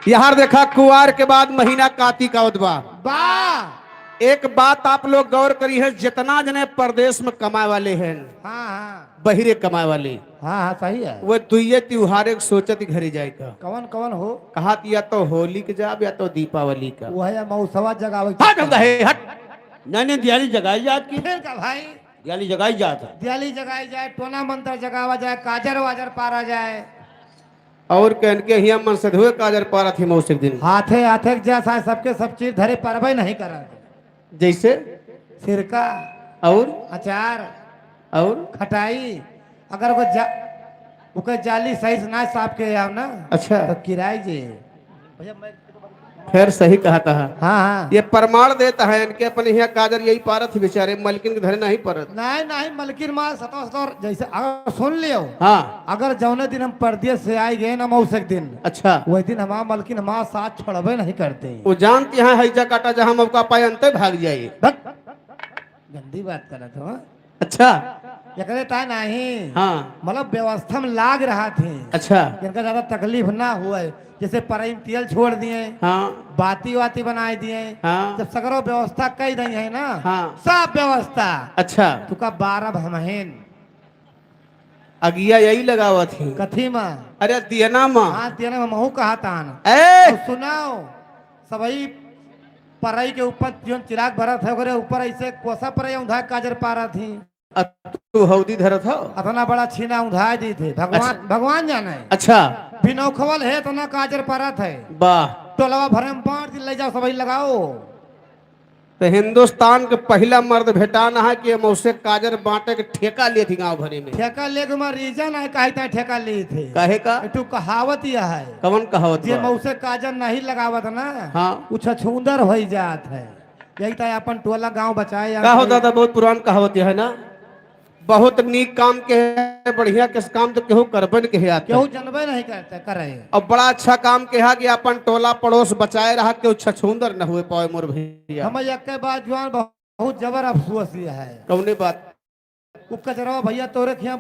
यहाँ देखा कुआर के बाद महीना कार्तिक आवत बा बा एक बात आप लोग गौर करी है जितना जने प्रदेश में कमाए वाले हैं हाँ हाँ बहिरे कमाए वाले हाँ हाँ सही है वो दुइये त्योहार सोचत घरे जाए का कवन कवन हो कहा या तो होली के जाब या तो दीपावली का वो है मौसवा जगावे हट हम है हट नहीं दिवाली जगाई जात की फिर का भाई दिवाली जगाई जात है दियाली जगाई जाए टोना मंत्र जगावा जाए काजर वाजर पारा जाए और कहन के हिया मन से धुए काजर पारा थी मौसिक दिन हाथे हाथे के जैसा है, सबके सब चीज धरे परबे नहीं करा जैसे सिरका और अचार और खटाई अगर वो जाली सही से ना साफ के आओ ना अच्छा तो किराए जी भैया मैं फिर सही कहा कहा हाँ हाँ ये प्रमाण देता है इनके अपने यहाँ काजर यही पारत ही बेचारे मलकिन के धरे नहीं परत नहीं नहीं मलकिन माँ सतो सतो जैसे अगर सुन लियो हाँ अगर जौने दिन हम परदेश से आए गए ना मौसक दिन अच्छा वही दिन हमारा मलकिन हमारा साथ छोड़बे नहीं करते वो जानती यहाँ हैजा काटा जहाँ मौका पाए अंत भाग जाए भक, गंदी बात कर रहा था अच्छा एकरे ता नहीं हाँ मतलब व्यवस्था में लाग रहा थे अच्छा जिनका ज्यादा तकलीफ ना हुआ जैसे पराई में तेल छोड़ दिए हाँ बाती वाती बनाए दिए हाँ जब सगरो व्यवस्था कई दी है ना हाँ सब व्यवस्था अच्छा तुका 12 भमहीन अगिया यही लगावा थी कथी में अरे दियना माँ हाँ तेने में महू कहा था ए सुनाओ सबई पराई के ऊपर जो चिराग भरत है ओकरे ऊपर ऐसे कोसा पर उधा काजर पारा थी तू हौदी धरत हो इतना बड़ा छीना उधा दी थे भगवान अच्छा। भगवान जाने अच्छा बिनौखवल है तो ना काजर परत है वाह टोलवा भरे में बांट ले जाओ सबई लगाओ तो हिंदुस्तान के पहला मर्द भेटाना है कि मौसे काजर बांटे के ठेका लिए थी गांव भरे में ठेका ले तुम्हारा रीजन है काहे ता ठेका लिए थे काहे का तू कहावत यह है कवन कहावत जे बा? मौसे काजर नहीं लगावत ना हाँ उ छछूंदर हो जात है यही ता अपन टोला गांव बचाए का हो दादा बहुत पुरान कहावत है ना बहुत नीक काम के है बढ़िया के काम तो केहू करबन के है केहू जनबे नहीं करते करे और बड़ा अच्छा काम के है कि अपन टोला पड़ोस बचाए रहा केहू छछूंदर न हुए पाए मोर भैया हम एक के बाद जवान बहुत जबर अफसोस ये है कौने बात उ कचरवा भैया तोरे खिया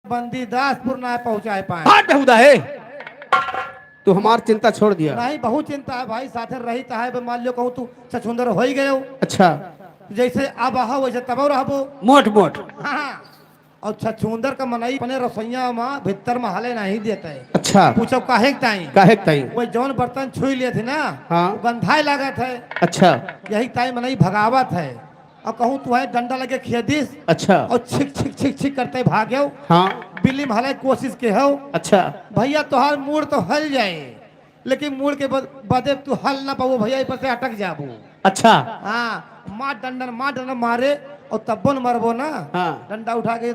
बंदी दासपुर ना पहुंचाए पाए हट हुदा है तू हमार चिंता छोड़ दिया नहीं बहुत चिंता है भाई साथे रही ता है मान लो कहूँ तू छछूंदर हो ही गयो अच्छा जैसे अब आहा वैसे तब रहबो मोट मोट हाँ और छछूंदर का मनई अपने रसोईया में भीतर में हले नहीं देते है अच्छा पूछो काहे ताई काहे ताई वो जौन बर्तन छुई लिए थे ना हाँ। वो गंधाई लागत है अच्छा यही ताई मनई भगावत है और कहूँ तू है डंडा लगे खेदिस अच्छा और छिक छिक छिक छिक करते भागे हाँ बिल्ली में हले कोशिश के हो अच्छा भैया तोहार मूड तो हल जाए लेकिन मूड के बदे तू हल ना पाओ भैया पर से अटक जाबो अच्छा हाँ मार डंडन मारे और तब्बन मरबो ना हाँ डंडा उठा के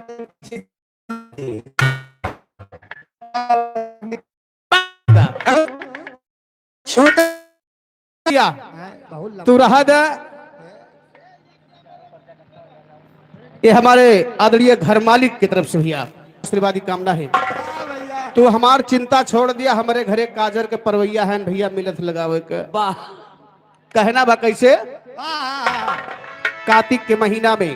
क्या बहुत लंबा। तू रहा दे ये हमारे आदरणीय घर मालिक की तरफ से भैया आशीर्वादी कामना है तू हमार चिंता छोड़ दिया हमारे घरे काजर के परवैया है भैया मिलत लगावे के वाह कहना बा कैसे हाँ, कार्तिक के महीना में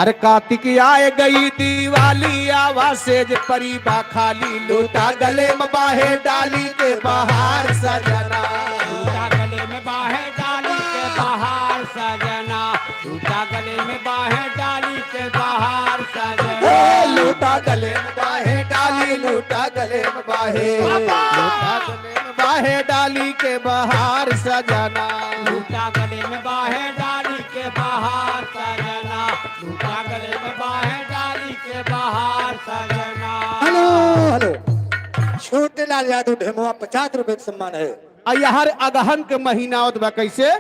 अरे कार्तिक आए गई दिवाली आवा सेज परी बा खाली लूटा गले में बाहे डाली के बाहर सजना टूटा गले में बाहें डाली के बाहर सजना टूटा गले में बाहें डाली के बाहर सजना लूटा गले में बाहे डाली लूटा गले में बाहे लूटा गले में बाहे डाली के बहार सजना। लूटा गले में बाहें डाली के बाहर सजना, लूटा गले में बाहें डाली के बाहर सजना। हेलो हेलो, छोटे लाल यादव ढेमुआ 50 रुपए का सम्मान है। यार अगहन के महीना होत बा कैसे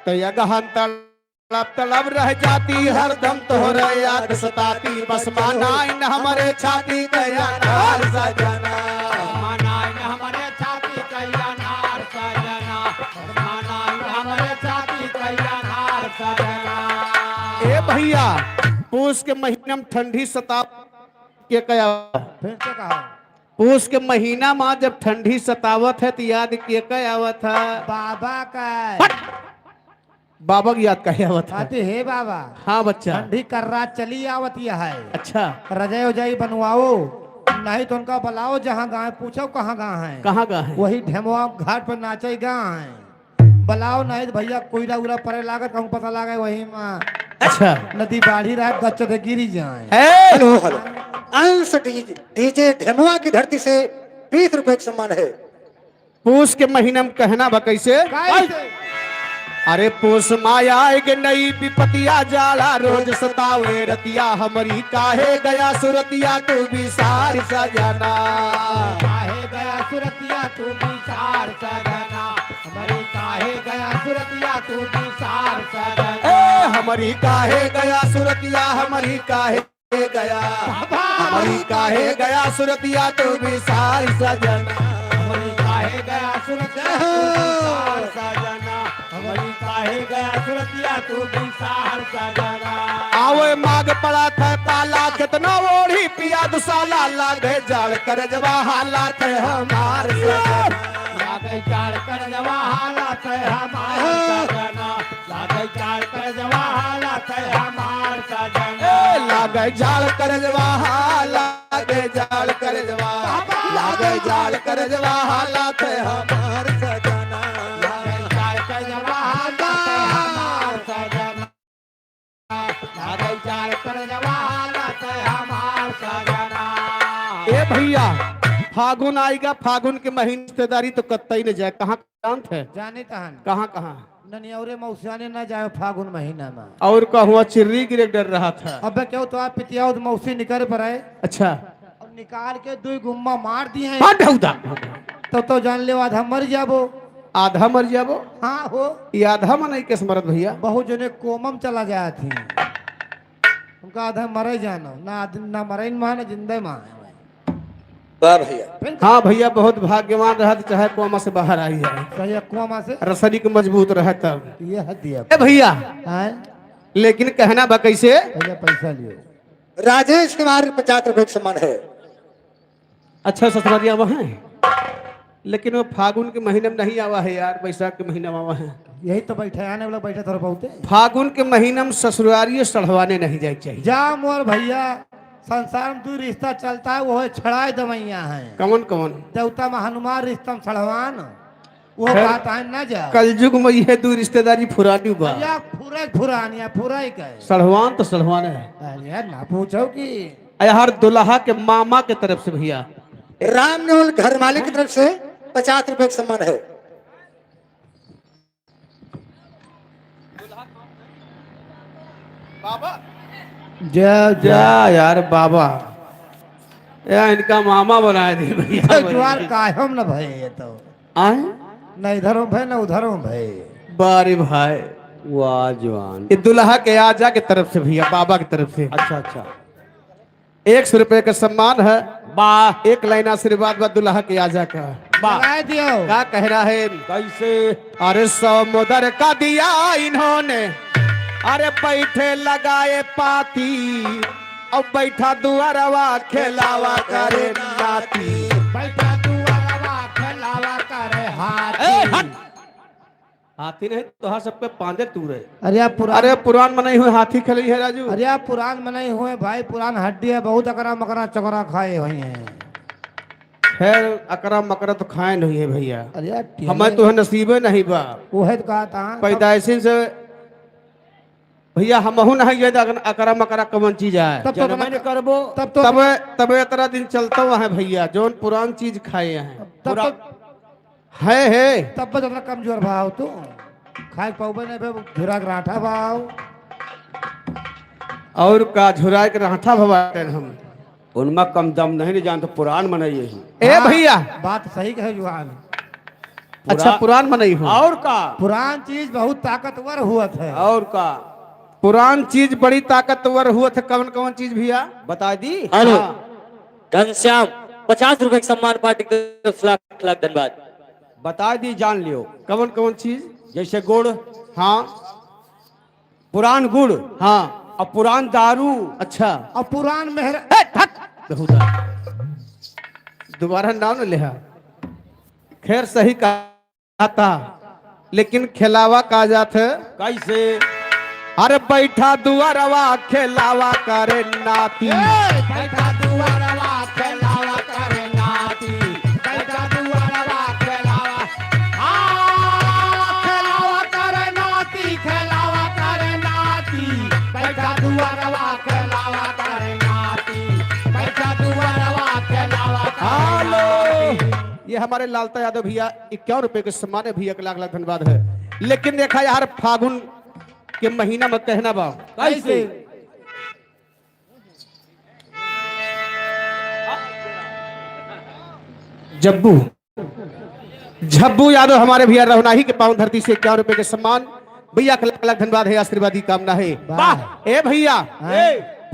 तो अगहन तड़प तड़प रह जाती हरदम तोहरे याद सताती, बस मानाइन हमारे छाती कया नार सजना। मनाइन हमारे छाती कैया नार सजना, मनाइन हमारे छाती कैया नार सजना। ए भैया पूस के महीना में ठंडी सता के कया फिर से कहा पूस के महीना में जब ठंडी सतावत है तो याद के आवत है बाबा का बाबा की याद कहे आवत है। आते हे बाबा हाँ बच्चा ठंडी कर रात चली आवत यह है। अच्छा रजाई उजाई बनवाओ नहीं तो उनका बुलाओ जहाँ गाँव पूछो कहाँ गाँव है, कहाँ का है वही ढेमुआ घाट पर नाचे गाँव है। बुलाओ नहीं तो भैया कोयला उला परे लागत कहूँ पता लागे वही में अच्छा नदी बाढ़ी रहा गच्च से गिरी जाए। हेलो हेलो, अंश डीजे ढेमुआ की धरती से 20 रुपए का सम्मान है। पूस के महीना में कहना बा कैसे कैसे? अरे पूस माया के नई विपतिया जाला रोज सतावे रतिया हमारी काहे गया सुरतिया तू भी सारी सजना। काहे गया सुरतिया तू विचार सजना, हमारी काहे गया सुरतिया तू विचार सजना। ए हमारी काहे गया सुरतिया हमारी काहे गया हमारी काहे गया सुरतिया तू भी सारी सजना। हमारी काहे गया सुरतिया तू विचार सजना, हमारी काहे गया सुरतिया तू विचार सजना। आवे माग पड़ा था पाला कितना ओढ़ी पिया दुसाला लागे जाल कर जवा हालात है हमार सजना। लागे चार कर जवा हालत है हमार सजना, लागे चार कर जवा हालत है हमार सजना। लागे जाल कर जवा लागे जाल कर जवा लागे जाल कर जवा हालात है हमार सजना। लागे चार कर जवा हालत है हमार सजना, लागे चार कर जवा हालत है हमार सजना। ए भैया फागुन आएगा फागुन के महीने रिश्तेदारी तो कत्तई न जाए कहाँ शांत है जाने तहन कहाँ कहाँ ननियौरे मौसियाने न जाए फागुन महीना में। और कहूँ चिर्री गिरे डर रहा था। अब क्यों तो आप पितिया मौसी निकल पर आए अच्छा और निकाल के 2 गुम्मा मार दिए हैं। हाँ ढौदा तो जान ले आधा मर जाबो। आधा मर जाबो हाँ हो ये आधा मन के स्मरत भैया बहुत जने कोमम चला जाया थी उनका आधा मरे जानो ना मरे मां ना जिंदे मां। वाह भैया, हाँ भैया बहुत भाग्यवान रहा चाहे कोमा से बाहर आई जाए सही कोमा से रसरी के मजबूत रहे तब। ये हद दिया ए भैया हैं लेकिन कहना बा कैसे पहले पैसा लियो। राजेश कुमार 50 रुपए का सम्मान है। अच्छा ससुरालिया वहाँ है लेकिन वो फागुन के महीने में नहीं आवा है यार वैशाख के महीने में आवा है। यही तो बैठे आने वाला बैठे थोड़ा बहुते फागुन के महीने में ससुरारिये सढ़वाने नहीं जाए चाहिए। जा मोर भैया संसार में 2 रिश्ता चलता है वो है छड़ाए दवैया है कौन कौन देवता में हनुमान रिश्ता में छड़वान वो खैर, बात है ना जा कलयुग में यह 2 रिश्तेदारी फुरानी बा या पूरा फुरानिया पूरा ही कहे सढ़वान तो सढ़वान है। अरे ना पूछो कि हर दुल्हा के मामा के तरफ से भैया रामनोल घर मालिक की तरफ से 50 रुपए का सम्मान है। जा जा यार बाबा या इनका मामा बनाए थे भैया ज्वार कायम न भय ये तो आए न इधर हो भय न उधर हो भय। बारे भाई वाह जवान। ये दुल्हा के आजा के तरफ से भैया बाबा की तरफ से अच्छा अच्छा 100 रुपए का सम्मान है। वाह एक लाइन आशीर्वाद बा दुल्हा के आजा का। लगाए दियो क्या कह रहा है कैसे अरे समुद्र का दिया इन्होंने अरे बैठे लगाए पाती अब बैठा दुआरवा खेलावा करे नाती। बैठा दुआरवा खेलावा करे हाथी। ए, हट! हाथी नहीं तो हाँ सबके पांदे तू रहे। अरे आप पुरान अरे पुरान में नहीं हुए हाथी खेली है राजू। अरे आप पुरान में नहीं हुए भाई पुरान हड्डी है बहुत अकरा मकरा चकरा खाए हुए हैं। खैर अकरा मकरा तो खाए नहीं है भैया अरे यार हमें तो है नसीबे नहीं बा वो है तो कहा था पैदाइशी से भैया हम नहीं गए अकरा मकरा कौन चीज है तब तो मैंने करबो तब तो तब तब इतना दिन चलता हुआ है भैया जोन पुरान चीज खाए हैं तब तो है तब बस उतना कमजोर भाव तू खाए पाऊबे नहीं बे झुरा के राठा भाव। और का झुरा के राठा भवाटन हम उनमें कम दम नहीं जानते पुराण मनाइए ही ए हाँ, भैया बात सही कहे जुआन। अच्छा पुराण मनाई हो और का पुरान चीज बहुत ताकतवर हुआ है। और का पुरान चीज बड़ी ताकतवर हुआ था कौन कौन चीज भैया बता दी हेलो घनश्याम 50 रुपए के सम्मान पार्टी को 10 लाख लाख धन्यवाद। बता दी जान लियो। कौन कौन चीज जैसे गुड़, हाँ पुरान गुड़ हाँ और पुरान दारू। अच्छा और पुरान मेहर बेहुदा दोबारा नाम न लिया खैर सही कहा था लेकिन खिलावा का जात है कैसे अरे बैठा दुआरवा खिलावा करे नाती बैठा दुआरवा खेलावा करे नाती बैठा दुआरवा खेलावा खेलावा करे नाती खेलावा करे नाती बैठा दुआरवा खेलावा करे नाती बैठा दुआरवा खेलावा हेलो ये हमारे लालता यादव भैया 51 रुपए के सम्मान है भैया के लाख लाख धन्यवाद है। लेकिन देखा यार फागुन के महीना में कहना बा कैसे जब्बू झब्बू यादव हमारे भैया रहुनाही के पावन धरती से 51 रुपए के सम्मान भैया का लाख लाख धन्यवाद है आशीर्वादी कामना है। वाह ए भैया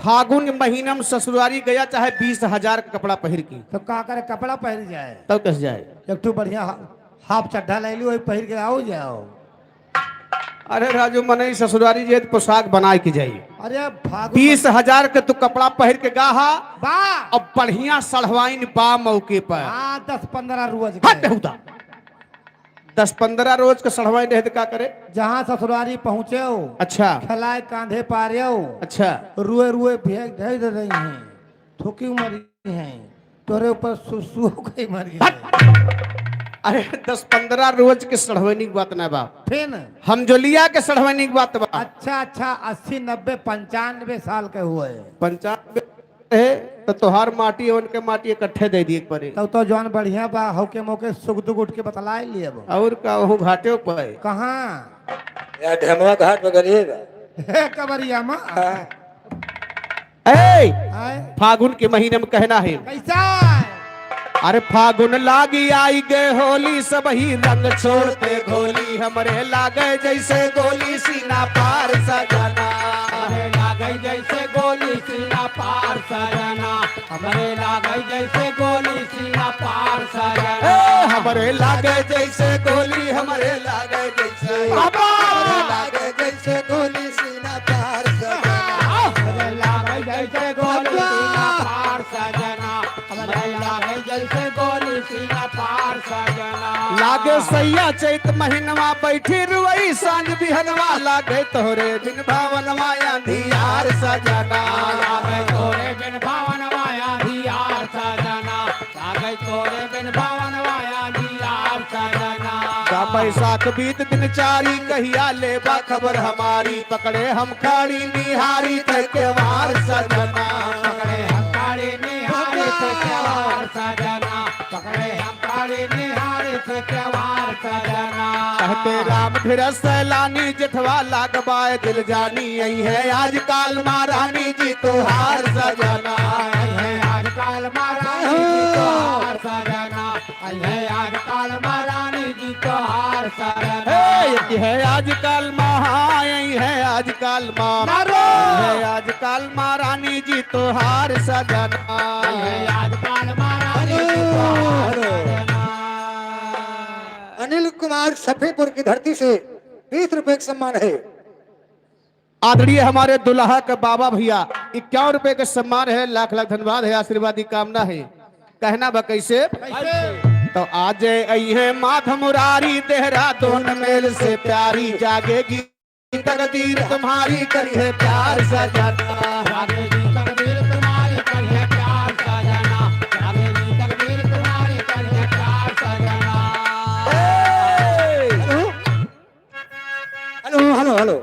फागुन के महीना में ससुरारी गया चाहे 20,000 का कपड़ा पहन की तो का करे कपड़ा पहन जाए तब कस जाए एक तो बढ़िया हाफ चड्ढा ले ली वही पहन के आओ जाओ। अरे राजू मने ससुरारी जे पोशाक बनाए के जाइए अरे फागुन 20,000 के तू कपड़ा पहन के गाहा बा अब बढ़िया सड़वाइन बा मौके पर हाँ 10-15 रोज हट बेहुदा 10-15 रोज का सड़वाइन रहे तो क्या करे जहाँ ससुरारी पहुँचे हो अच्छा खलाए कांधे पारे हो अच्छा रुए रुए भेज दे रही हैं थोकी मरी हैं तोरे ऊपर सुसु गई मरी है। अरे 10-15 रोज के सड़वैनी की बात ना बा फिर हम जो लिया के सड़वैनी की बात बा अच्छा 80-90-95 साल के हुए 95 है तो तोहार माटी उनके माटी इकट्ठे दे दिए पड़े तब तो जौन बढ़िया बा होके मौके सुख दुख उठ के बतलाए लिए अब और का वहू घाटे पे कहाँ या ढेमवा घाट में गलिएगा कबरिया माँ ए आए फागुन के महीने में कहना है कैसा अरे फागुन लागी आई गए होली सब ही रंग छोड़ते गोली हमरे लागे जैसे गोली सीना पार सजना हमारे लागई जैसे गोली सीना पार सजना हमारे लागई जैसे गोली सीना पार सजना हमरे लागे जैसे गोली हमरे लागे जैसे हमरे लागे जैसे गोली सीना पार सजना हमारे लागई जैसे गोली सीना पार सजना हमारे लागई जैसे गोली सीना पार सजना लागे सैया चैत महीनवा बैठी रुई सांझ बिहनवा लागे तोरे बिन भावनवा अंधियार सजना लागे तोरे बिन भावन वाया धियार सजना लागे तोरे बिन भावन वाया धियार सजना का बैसाख बीत दिन चारी कहिया लेबा खबर हमारी पकड़े हम खाड़ी निहारी के वार सजना पकड़े हम काली निहारी से त्योहार सजना पकड़े हम काली निहारी से त्योहार सजना कहते राम फिर सैलानी जेठवा लागबाए दिल जानी यही है आज काल महारानी जी तोहार सजना है आजकल महारानी जी त्योहार सजना है आजकल महारानी जी त्योहार सजना यही है आज काल महा यही है आज काल है आज काल महारानी जी तोहार सजना है आजकल महारानी जी त्योहार सजना अनिल कुमार सफेपुर की धरती से 20 रुपए का सम्मान है। आदरणीय हमारे दुल्हा के बाबा भैया 51 रुपए के सम्मान है लाख लाख धन्यवाद है आशीर्वादी कामना है। कहना बा कैसे तो आज आई है माध मुरारी देहरादून मेल से प्यारी जागेगी तकदीर तुम्हारी करी है प्यार सजना जागे जी तकदीर तुम्हारी करिए प्यार सजना जागे जी तकदीर तुम्हारी करिए प्यार सजना hello hello hello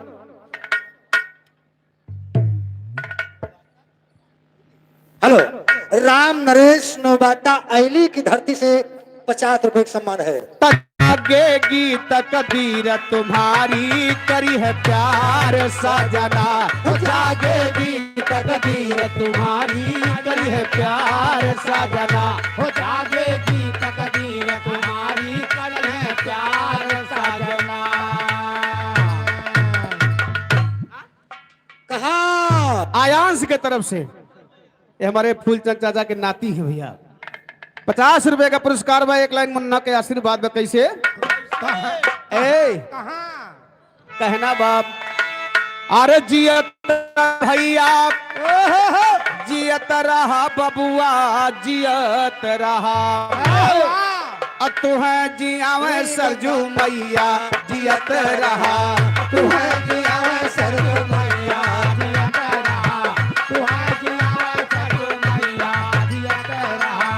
hello Ram Naresh नोबाटा ऐली की धरती से 50 रुपए का सम्मान है। जागेगी तकदीर तुम्हारी करी है प्यार सजना, जागेगी तकदीर तुम्हारी करी है प्यार सजना, हो जागेगी तकदीर तुम्हारी करी है प्यार सजना। कहा आयांश के तरफ से ये हमारे फूलचंद चाचा के नाती है भैया, 50 रुपए का पुरस्कार बा। एक लाइन मुन्ना के आशीर्वाद में कैसे कहना बाप, अरे जियत भैया जियत रहा बबुआ जियत रहा, तू है जियावे सरजू मैया जियत रहा, तू है जियावे सरजू मैया जियत रहा, तू है जियावे सरजू मैया जियत रहा,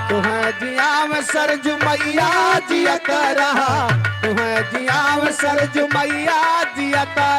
तू है जियावे सरजू मैया जियत रहा, तू है जियावे सरजू मैया जियत रहा।